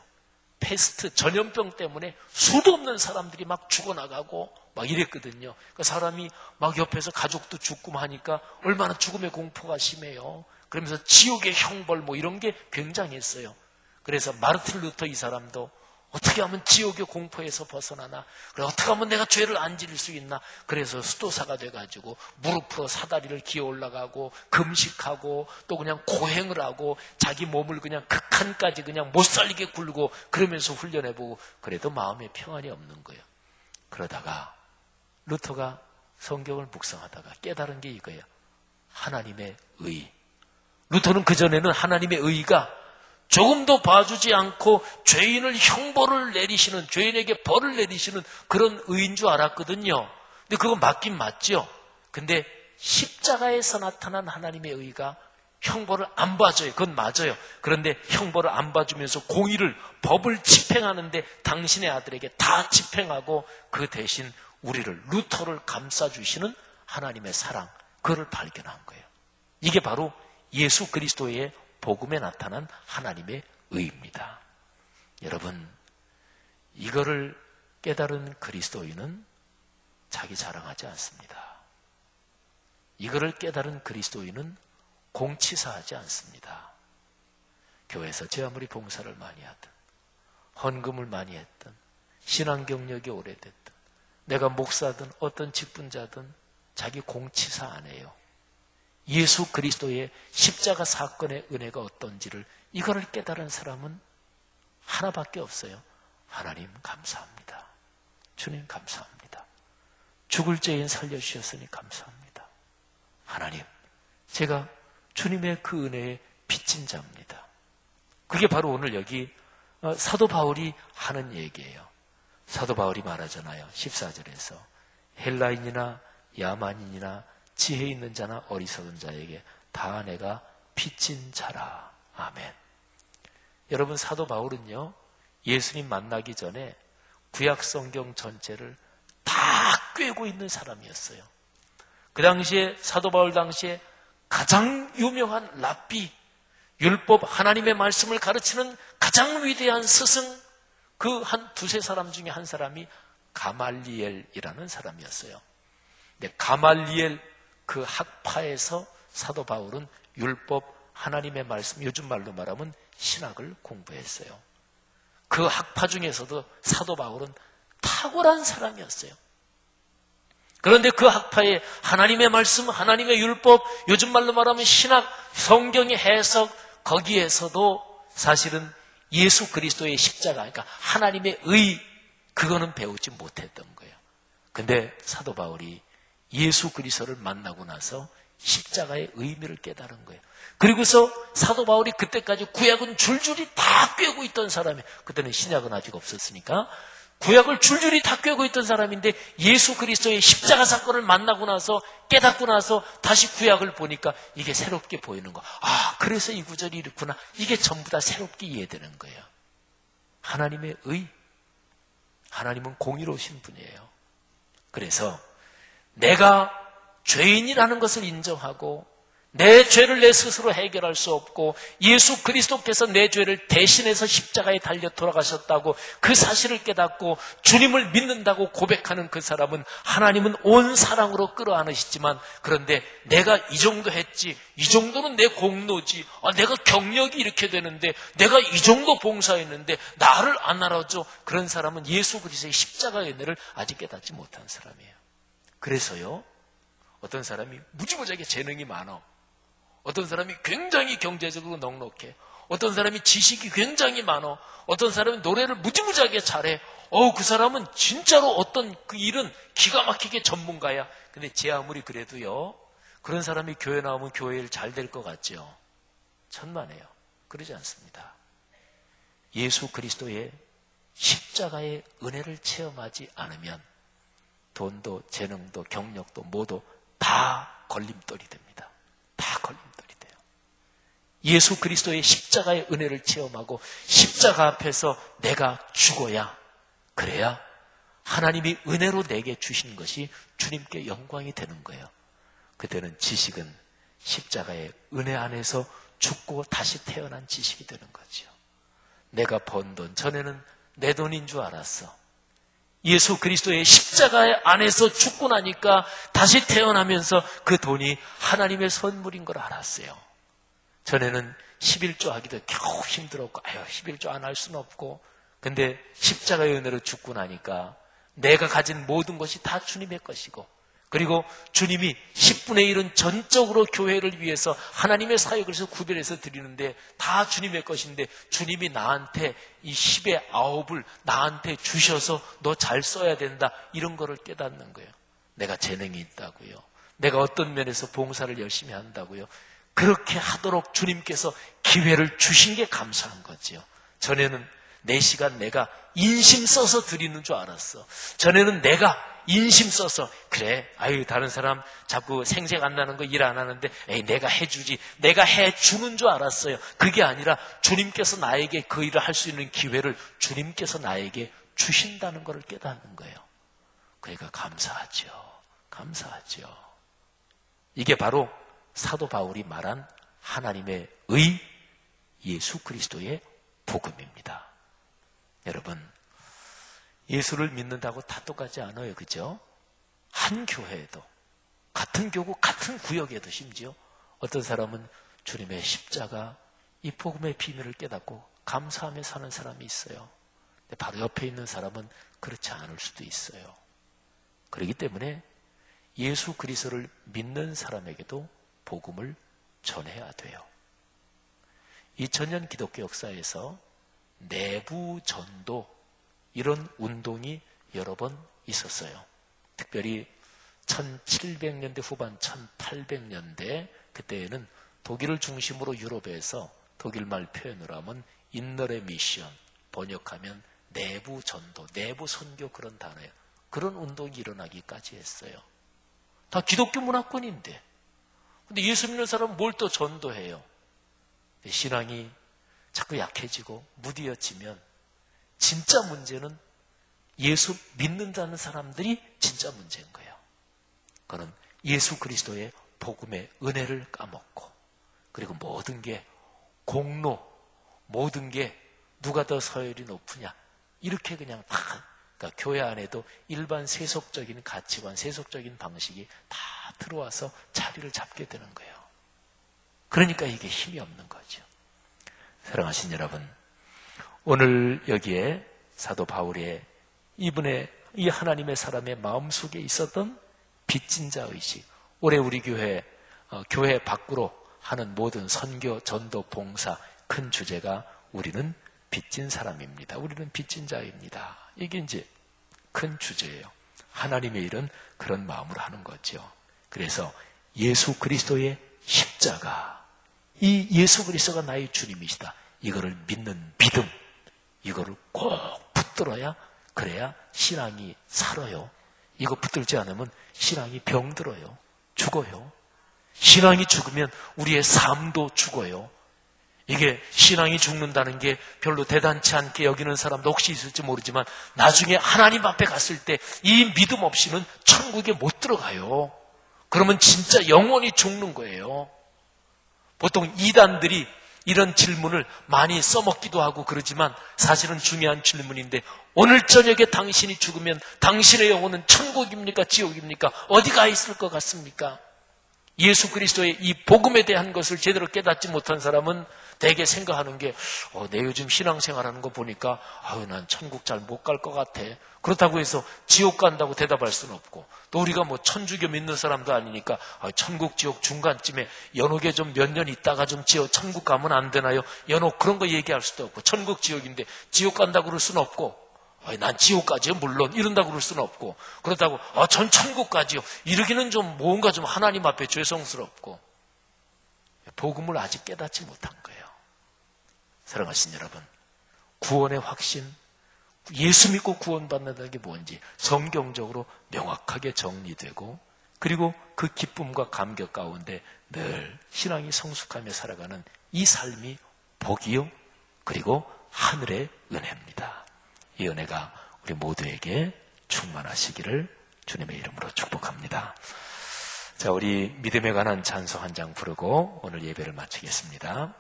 패스트 전염병 때문에 수도 없는 사람들이 막 죽어나가고 막 이랬거든요. 그 사람이 막 옆에서 가족도 죽고 하니까 얼마나 죽음의 공포가 심해요. 그러면서 지옥의 형벌 뭐 이런 게 굉장했어요. 그래서 마르틴 루터 이 사람도 어떻게 하면 지옥의 공포에서 벗어나나? 그래 어떻게 하면 내가 죄를 안 지을 수 있나? 그래서 수도사가 돼가지고 무릎으로 사다리를 기어 올라가고 금식하고 또 그냥 고행을 하고 자기 몸을 그냥 극한까지 그냥 못 살리게 굴고 그러면서 훈련해보고 그래도 마음에 평안이 없는 거예요. 그러다가 루터가 성경을 묵상하다가 깨달은 게 이거예요. 하나님의 의. 루터는 그전에는 하나님의 의가 조금도 봐주지 않고 죄인을 형벌을 내리시는 죄인에게 벌을 내리시는 그런 의인 줄 알았거든요. 근데 그건 맞긴 맞죠. 근데 십자가에서 나타난 하나님의 의가 형벌을 안 봐줘요. 그건 맞아요. 그런데 형벌을 안 봐주면서 공의를 법을 집행하는데 당신의 아들에게 다 집행하고 그 대신 우리를 루터를 감싸주시는 하나님의 사랑 그걸 발견한 거예요. 이게 바로 예수 그리스도의 복음에 나타난 하나님의 의입니다. 여러분, 이거를 깨달은 그리스도인은 자기 자랑하지 않습니다. 이거를 깨달은 그리스도인은 공치사하지 않습니다. 교회에서 제 아무리 봉사를 많이 하든 헌금을 많이 했든 신앙 경력이 오래됐든 내가 목사든 어떤 직분자든 자기 공치사 안 해요. 예수 그리스도의 십자가 사건의 은혜가 어떤지를 이거를 깨달은 사람은 하나밖에 없어요. 하나님 감사합니다. 주님 감사합니다. 죽을 죄인 살려주셨으니 감사합니다. 하나님, 제가 주님의 그 은혜에 빚진 자입니다. 그게 바로 오늘 여기 사도 바울이 하는 얘기예요. 사도 바울이 말하잖아요. 14절에서 헬라인이나 야만인이나 지혜 있는 자나 어리석은 자에게 다 내가 빚진 자라. 아멘. 여러분 사도 바울은요 예수님 만나기 전에 구약 성경 전체를 다 꿰고 있는 사람이었어요. 그 당시에 사도 바울 당시에 가장 유명한 랍비, 율법 하나님의 말씀을 가르치는 가장 위대한 스승 그 한 두세 사람 중에 한 사람이 가말리엘이라는 사람이었어요. 근데 가말리엘 그 학파에서 사도 바울은 율법 하나님의 말씀 요즘 말로 말하면 신학을 공부했어요. 그 학파 중에서도 사도 바울은 탁월한 사람이었어요. 그런데 그 학파에 하나님의 말씀, 하나님의 율법, 요즘 말로 말하면 신학, 성경의 해석 거기에서도 사실은 예수 그리스도의 십자가, 그러니까 하나님의 의 그거는 배우지 못했던 거예요. 근데 사도 바울이 예수 그리스도를 만나고 나서 십자가의 의미를 깨달은 거예요. 그리고서 사도 바울이 그때까지 구약은 줄줄이 다 꿰고 있던 사람이 그때는 신약은 아직 없었으니까 구약을 줄줄이 다 꿰고 있던 사람인데 예수 그리스도의 십자가 사건을 만나고 나서 깨닫고 나서 다시 구약을 보니까 이게 새롭게 보이는 거. 아, 그래서 이 구절이 이렇구나. 이게 전부 다 새롭게 이해되는 거예요. 하나님의 의, 하나님은 공의로우신 분이에요. 그래서 내가 죄인이라는 것을 인정하고 내 죄를 내 스스로 해결할 수 없고 예수 그리스도께서 내 죄를 대신해서 십자가에 달려 돌아가셨다고 그 사실을 깨닫고 주님을 믿는다고 고백하는 그 사람은 하나님은 온 사랑으로 끌어안으시지만, 그런데 내가 이 정도 했지, 이 정도는 내 공로지, 내가 경력이 이렇게 되는데 내가 이 정도 봉사했는데 나를 안 알아줘, 그런 사람은 예수 그리스도의 십자가의 은혜를 아직 깨닫지 못한 사람이에요. 그래서요, 어떤 사람이 무지무지하게 재능이 많아, 어떤 사람이 굉장히 경제적으로 넉넉해, 어떤 사람이 지식이 굉장히 많아, 어떤 사람이 노래를 무지무지하게 잘해. 그 사람은 진짜로 어떤 그 일은 기가 막히게 전문가야. 근데 제 아무리 그래도요, 그런 사람이 교회 나오면 교회 일 잘 될 것 같죠? 천만에요. 그러지 않습니다. 예수 그리스도의 십자가의 은혜를 체험하지 않으면 돈도 재능도 경력도 모두 다 걸림돌이 됩니다. 다 걸림돌이 돼요. 예수 그리스도의 십자가의 은혜를 체험하고 십자가 앞에서 내가 죽어야, 그래야 하나님이 은혜로 내게 주신 것이 주님께 영광이 되는 거예요. 그때는 지식은 십자가의 은혜 안에서 죽고 다시 태어난 지식이 되는 거죠. 내가 번 돈, 전에는 내 돈인 줄 알았어. 예수 그리스도의 십자가 안에서 죽고 나니까 다시 태어나면서 그 돈이 하나님의 선물인 걸 알았어요. 전에는 11조 하기도 겨우 힘들었고, 11조 안 할 수는 없고, 근데 십자가의 은혜로 죽고 나니까 내가 가진 모든 것이 다 주님의 것이고, 그리고 주님이 10분의 1은 전적으로 교회를 위해서 하나님의 사역을 해서 구별해서 드리는데 다 주님의 것인데, 주님이 나한테 이 10의 9을 나한테 주셔서 너 잘 써야 된다, 이런 거를 깨닫는 거예요. 내가 재능이 있다고요, 내가 어떤 면에서 봉사를 열심히 한다고요, 그렇게 하도록 주님께서 기회를 주신 게 감사한 거죠. 전에는 내 시간 내가 인심 써서 드리는 줄 알았어. 전에는 내가 인심 써서, 그래, 다른 사람 자꾸 생색 안 나는 거 일 안 하는데 내가 해주지, 내가 해주는 줄 알았어요. 그게 아니라 주님께서 나에게 그 일을 할 수 있는 기회를 주님께서 나에게 주신다는 것을 깨닫는 거예요. 그러니까 감사하죠. 감사하죠. 이게 바로 사도 바울이 말한 하나님의 의, 예수 그리스도의 복음입니다. 여러분, 예수를 믿는다고 다 똑같지 않아요. 그죠? 한 교회에도, 같은 교구, 같은 구역에도 심지어 어떤 사람은 주님의 십자가, 이 복음의 비밀을 깨닫고 감사하며 사는 사람이 있어요. 근데 바로 옆에 있는 사람은 그렇지 않을 수도 있어요. 그렇기 때문에 예수 그리스도를 믿는 사람에게도 복음을 전해야 돼요. 2000년 기독교 역사에서 내부 전도, 이런 운동이 여러 번 있었어요. 특별히 1700년대 후반 1800년대 그때에는 독일을 중심으로 유럽에서 독일말 표현으로 하면 인너레 미션, 번역하면 내부 전도, 내부 선교, 그런 단어예요. 그런 운동이 일어나기까지 했어요. 다 기독교 문화권인데, 근데 예수 믿는 사람은 뭘 또 전도해요? 신앙이 자꾸 약해지고 무디어지면 진짜 문제는 예수 믿는다는 사람들이 진짜 문제인 거예요. 그는 예수 그리스도의 복음의 은혜를 까먹고, 그리고 모든 게 공로, 모든 게 누가 더 서열이 높으냐, 이렇게 그냥 다, 그러니까 교회 안에도 일반 세속적인 가치관, 세속적인 방식이 다 들어와서 자리를 잡게 되는 거예요. 그러니까 이게 힘이 없는 거죠. 사랑하신 여러분, 오늘 여기에 사도 바울의 이분의 이 하나님의 사람의 마음속에 있었던 빚진 자 의식, 올해 우리 교회 밖으로 하는 모든 선교, 전도, 봉사 큰 주제가 우리는 빚진 사람입니다. 우리는 빚진 자입니다. 이게 이제 큰 주제예요. 하나님의 일은 그런 마음으로 하는 거죠. 그래서 예수 그리스도의 십자가, 이 예수 그리스도가 나의 주님이시다, 이거를 믿는 믿음, 이거를 꼭 붙들어야 그래야 신앙이 살아요. 이거 붙들지 않으면 신앙이 병들어요. 죽어요. 신앙이 죽으면 우리의 삶도 죽어요. 이게 신앙이 죽는다는 게 별로 대단치 않게 여기는 사람도 혹시 있을지 모르지만 나중에 하나님 앞에 갔을 때 이 믿음 없이는 천국에 못 들어가요. 그러면 진짜 영원히 죽는 거예요. 보통 이단들이 이런 질문을 많이 써먹기도 하고 그러지만 사실은 중요한 질문인데, 오늘 저녁에 당신이 죽으면 당신의 영혼은 천국입니까? 지옥입니까? 어디가 있을 것 같습니까? 예수 그리스도의 이 복음에 대한 것을 제대로 깨닫지 못한 사람은 대개 생각하는 게 내 요즘 신앙생활하는 거 보니까 난 천국 잘 못 갈 것 같아. 그렇다고 해서 지옥 간다고 대답할 수는 없고, 또 우리가 뭐 천주교 믿는 사람도 아니니까 천국 지옥 중간쯤에 연옥에 좀 몇 년 있다가 좀 천국 가면 안 되나요? 연옥 그런 거 얘기할 수도 없고, 천국 지옥인데 지옥 간다고 그럴 수는 없고, 난 지옥 가지요 물론 이런다고 그럴 수는 없고, 그렇다고 전 천국 가지요 이러기는 좀 뭔가 좀 하나님 앞에 죄송스럽고, 복음을 아직 깨닫지 못한 거예요. 사랑하신 여러분, 구원의 확신, 예수 믿고 구원받는다는 게 뭔지 성경적으로 명확하게 정리되고, 그리고 그 기쁨과 감격 가운데 늘 신앙이 성숙하며 살아가는 이 삶이 복이요, 그리고 하늘의 은혜입니다. 이 은혜가 우리 모두에게 충만하시기를 주님의 이름으로 축복합니다. 자, 우리 믿음에 관한 찬송 한 장 부르고 오늘 예배를 마치겠습니다.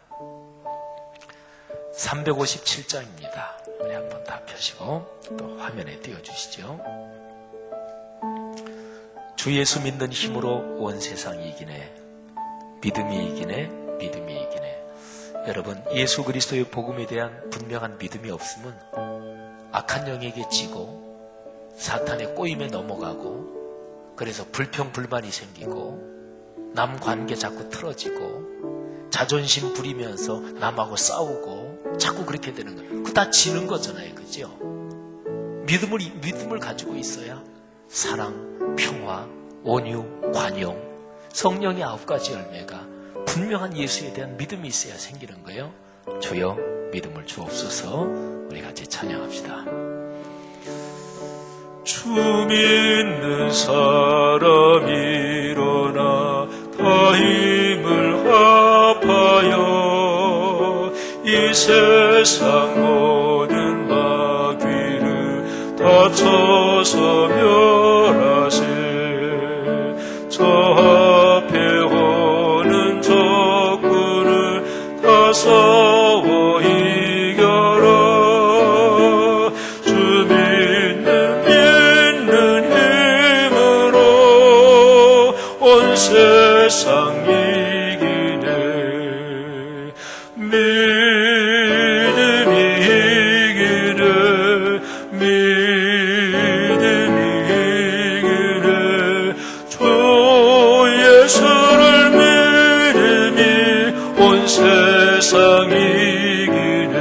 357장입니다. 우리 한번 다 펴시고 또 화면에 띄워주시죠. 주 예수 믿는 힘으로 온 세상이 이기네. 믿음이 이기네. 믿음이 이기네. 여러분, 예수 그리스도의 복음에 대한 분명한 믿음이 없으면 악한 영에게 지고 사탄의 꼬임에 넘어가고, 그래서 불평불만이 생기고 남 관계 자꾸 틀어지고 자존심 부리면서 남하고 싸우고 자꾸 그렇게 되는 거예요. 그거 다 지는 거잖아요. 그죠? 믿음을 가지고 있어야 사랑, 평화, 온유, 관용, 성령의 9가지 열매가 분명한 예수에 대한 믿음이 있어야 생기는 거예요. 주여 믿음을 주옵소서. 우리 같이 찬양합시다. 주 믿는 사람 일어나 다 힘을 합하여 이 세상 모든 마귀를 다 쳐서 멸하세. 저 앞에 오는 적군을 다 싸워 이겨라. 주 믿는 힘으로 온 세상 이기네. 믿음이 이기네. 믿음이 이기네. 주 예수를 믿음이 온 세상 이기네.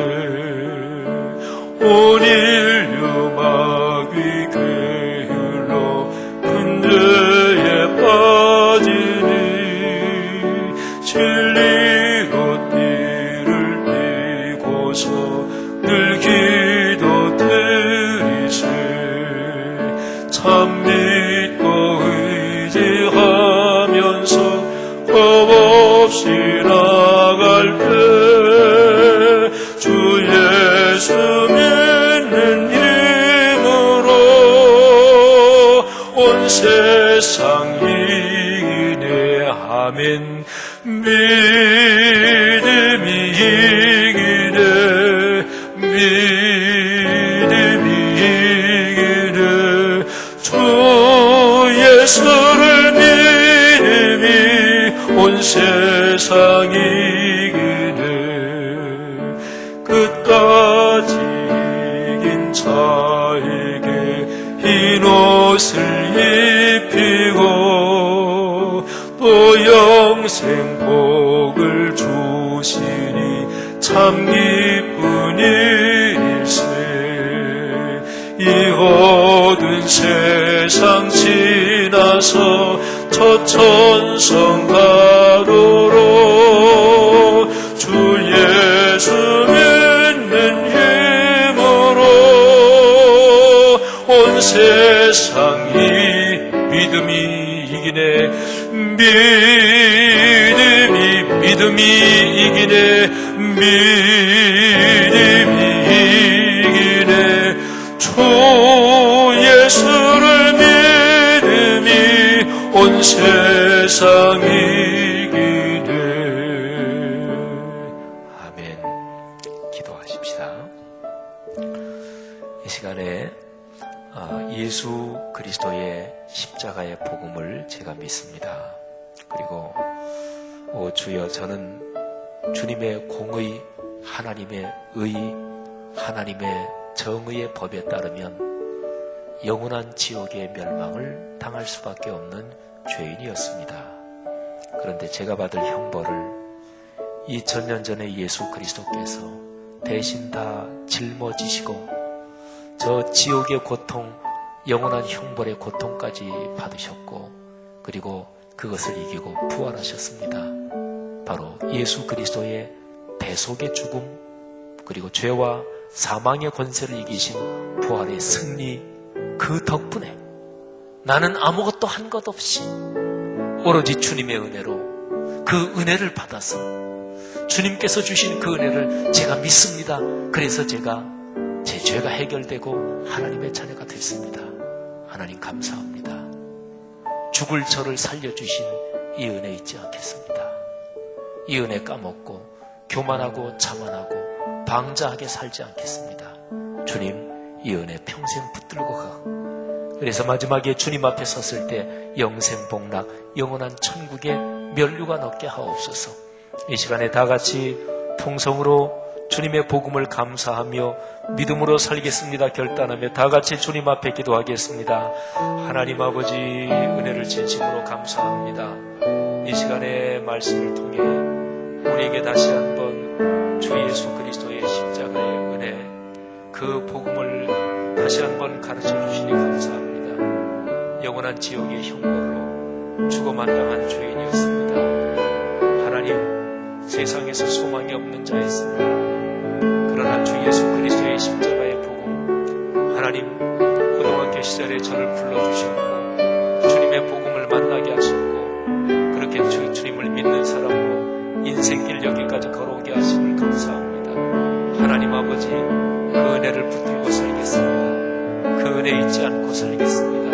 온 인류 마귀 괴율로 근대에 빠지니 진리로 띠를 띠고서 늘 기도 드리세. 참 믿고 의지하면서 겁없이 나갈 때 주 예수 믿는 힘으로 온 세상 이기네. 아멘. 믿음이 이기네. 믿음이 이기네. 주 예수를 믿음이 온 세상 이기네. 끝까지 이긴 자에게 흰 옷을 입히고 또 영생 복을 주시니 참 기쁜 일일세. 이 어두운 세상 지나서 첫 천성 가도록 주 예수 믿는 힘으로 온 세상이 믿음이 이기네. 믿음이 이기네. 믿음이 이기네. 주 예수를 믿음이 온 세상이 이기네. 아멘. 기도하십시다. 이 시간에 예수 그리스도의 십자가의 복음을 제가 믿습니다. 그리고 주여, 저는 주님의 공의, 하나님의 의, 하나님의 정의의 법에 따르면 영원한 지옥의 멸망을 당할 수밖에 없는 죄인이었습니다. 그런데 제가 받을 형벌을 2000년 전에 예수 그리스도께서 대신 다 짊어지시고 저 지옥의 고통, 영원한 형벌의 고통까지 받으셨고, 그리고 그것을 이기고 부활하셨습니다. 바로 예수 그리스도의 대속의 죽음, 그리고 죄와 사망의 권세를 이기신 부활의 승리, 그 덕분에 나는 아무것도 한 것 없이 오로지 주님의 은혜로 그 은혜를 받아서 주님께서 주신 그 은혜를 제가 믿습니다. 그래서 제가 제 죄가 해결되고 하나님의 자녀가 됐습니다. 하나님 감사합니다. 죽을 저를 살려주신 이 은혜 잊지 않겠습니다. 이 은혜 까먹고 교만하고 자만하고 방자하게 살지 않겠습니다. 주님, 이 은혜 평생 붙들고 가고, 그래서 마지막에 주님 앞에 섰을 때 영생복락, 영원한 천국의 면류관 얻게 하옵소서. 이 시간에 다 같이 통성으로 주님의 복음을 감사하며 믿음으로 살겠습니다 결단하며 다 같이 주님 앞에 기도하겠습니다. 하나님 아버지, 은혜를 진심으로 감사합니다. 이 시간에 말씀을 통해 우리에게 다시 한번 주 예수 그리스도의 십자가의 은혜, 그 복음을 다시 한번 가르쳐 주시니 감사합니다. 영원한 지옥의 형벌로 죽어 마땅한 죄인이었습니다. 하나님, 세상에서 소망이 없는 자였습니다. 그러나 주 예수 그리스도의 십자가의 복음, 하나님, 고등학교 시절에 저를 불러주셨고 주님의 복음을 만나게 하셨고, 그렇게 주님을 믿는 사람으로 인생길 여기까지 걸어오게 하심을 감사합니다. 하나님 아버지, 그 은혜를 붙들고 살겠습니다. 그 은혜 잊지 않고 살겠습니다.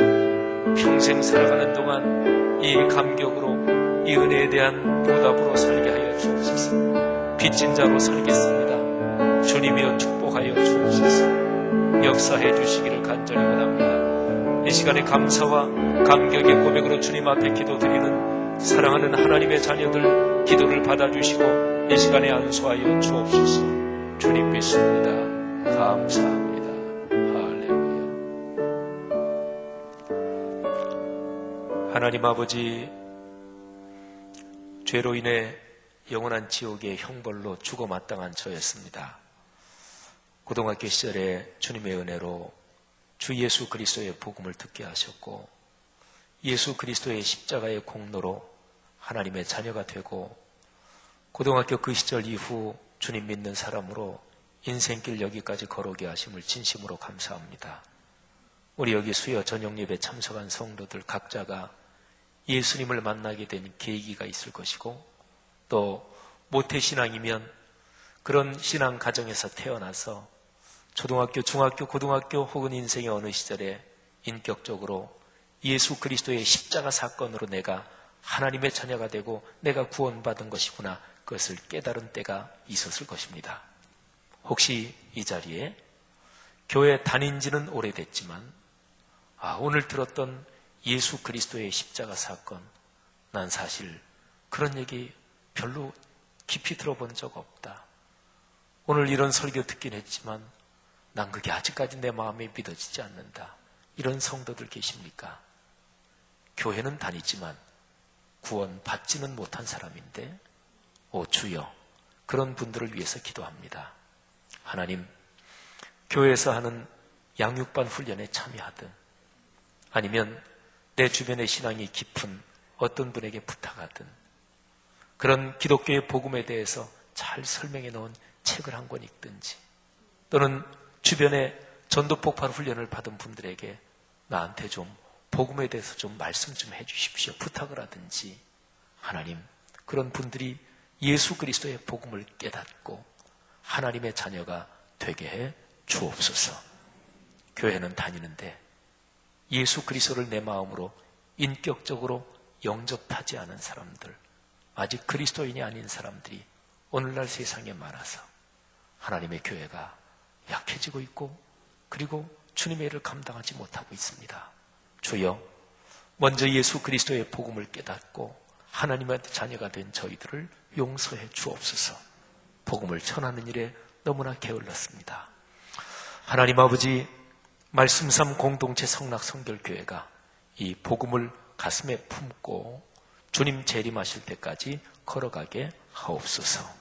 평생 살아가는 동안 이 감격으로, 이 은혜에 대한 보답으로 살게 하여 주옵소서. 빚진 자로 살겠습니다. 주님이여 축복하여 주옵소서. 역사해 주시기를 간절히 원합니다. 이 시간에 감사와 감격의 고백으로 주님 앞에 기도드리는 사랑하는 하나님의 자녀들 기도를 받아주시고 이 시간에 안수하여 주옵소서. 주님 믿습니다. 감사합니다. 할렐루야. 하나님 아버지, 죄로 인해 영원한 지옥의 형벌로 죽어 마땅한 저였습니다. 고등학교 시절에 주님의 은혜로 주 예수 그리스도의 복음을 듣게 하셨고, 예수 그리스도의 십자가의 공로로 하나님의 자녀가 되고, 고등학교 그 시절 이후 주님 믿는 사람으로 인생길 여기까지 걸어오게 하심을 진심으로 감사합니다. 우리 여기 수요 저녁 예배 참석한 성도들 각자가 예수님을 만나게 된 계기가 있을 것이고, 또 모태신앙이면 그런 신앙 가정에서 태어나서 초등학교, 중학교, 고등학교 혹은 인생의 어느 시절에 인격적으로 예수 그리스도의 십자가 사건으로 내가 하나님의 자녀가 되고 내가 구원받은 것이구나, 그것을 깨달은 때가 있었을 것입니다. 혹시 이 자리에 교회 다닌 지는 오래됐지만 오늘 들었던 예수 그리스도의 십자가 사건, 난 사실 그런 얘기 별로 깊이 들어본 적 없다. 오늘 이런 설교 듣긴 했지만 난 그게 아직까지 내 마음에 믿어지지 않는다. 이런 성도들 계십니까? 교회는 다니지만 구원 받지는 못한 사람인데, 오 주여, 그런 분들을 위해서 기도합니다. 하나님, 교회에서 하는 양육반 훈련에 참여하든 아니면 내 주변의 신앙이 깊은 어떤 분에게 부탁하든 그런 기독교의 복음에 대해서 잘 설명해 놓은 책을 한 권 읽든지, 또는 주변에 전도 폭발 훈련을 받은 분들에게 나한테 좀 복음에 대해서 좀 말씀 좀 해주십시오. 부탁을 하든지. 하나님, 그런 분들이 예수 그리스도의 복음을 깨닫고 하나님의 자녀가 되게 해 주옵소서. 교회는 다니는데 예수 그리스도를 내 마음으로 인격적으로 영접하지 않은 사람들, 아직 그리스도인이 아닌 사람들이 오늘날 세상에 많아서 하나님의 교회가 약해지고 있고 그리고 주님의 일을 감당하지 못하고 있습니다. 주여, 먼저 예수 그리스도의 복음을 깨닫고 하나님의 자녀가 된 저희들을 용서해 주옵소서. 복음을 전하는 일에 너무나 게을렀습니다. 하나님 아버지, 말씀삼 공동체 성락성결교회가 이 복음을 가슴에 품고 주님 재림하실 때까지 걸어가게 하옵소서.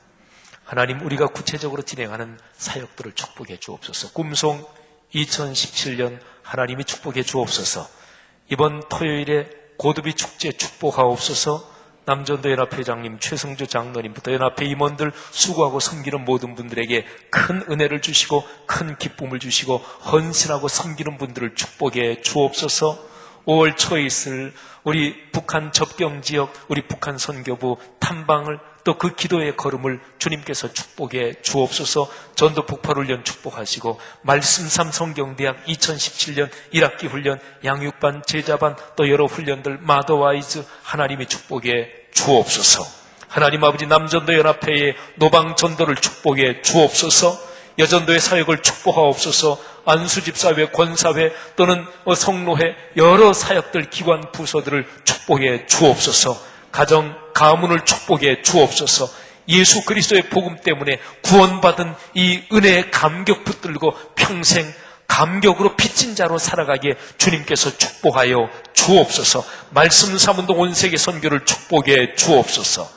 하나님, 우리가 구체적으로 진행하는 사역들을 축복해 주옵소서. 꿈송 2017년 하나님이 축복해 주옵소서. 이번 토요일에 고두비 축제 축복하옵소서. 남전도 연합회장님, 최승주 장로님부터 연합회 임원들, 수고하고 섬기는 모든 분들에게 큰 은혜를 주시고 큰 기쁨을 주시고 헌신하고 섬기는 분들을 축복해 주옵소서. 5월 초에 있을 우리 북한 접경지역, 우리 북한 선교부 탐방을 또 그 기도의 걸음을 주님께서 축복해 주옵소서. 전도 폭발훈련 축복하시고 말씀삼 성경대학 2017년 1학기 훈련, 양육반, 제자반 또 여러 훈련들 마더와이즈 하나님이 축복해 주옵소서. 하나님 아버지, 남전도 연합회의 노방전도를 축복해 주옵소서. 여전도의 사역을 축복하옵소서. 안수집사회, 권사회 또는 성로회 여러 사역들, 기관, 부서들을 축복해 주옵소서. 가정, 가문을 축복해 주옵소서. 예수 그리스도의 복음 때문에 구원받은 이 은혜의 감격 붙들고 평생 감격으로 빚진 자로 살아가게 주님께서 축복하여 주옵소서. 말씀 삼운동 온 세계 선교를 축복해 주옵소서.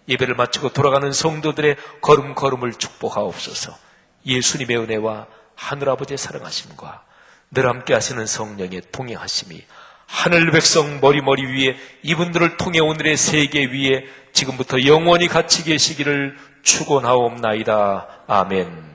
예배를 마치고 돌아가는 성도들의 걸음걸음을 축복하옵소서. 예수님의 은혜와 하늘아버지의 사랑하심과 늘 함께 하시는 성령의 동행하심이 하늘 백성 머리머리 위에 이분들을 통해 오늘의 세계 위에 지금부터 영원히 같이 계시기를 축원하옵나이다. 아멘.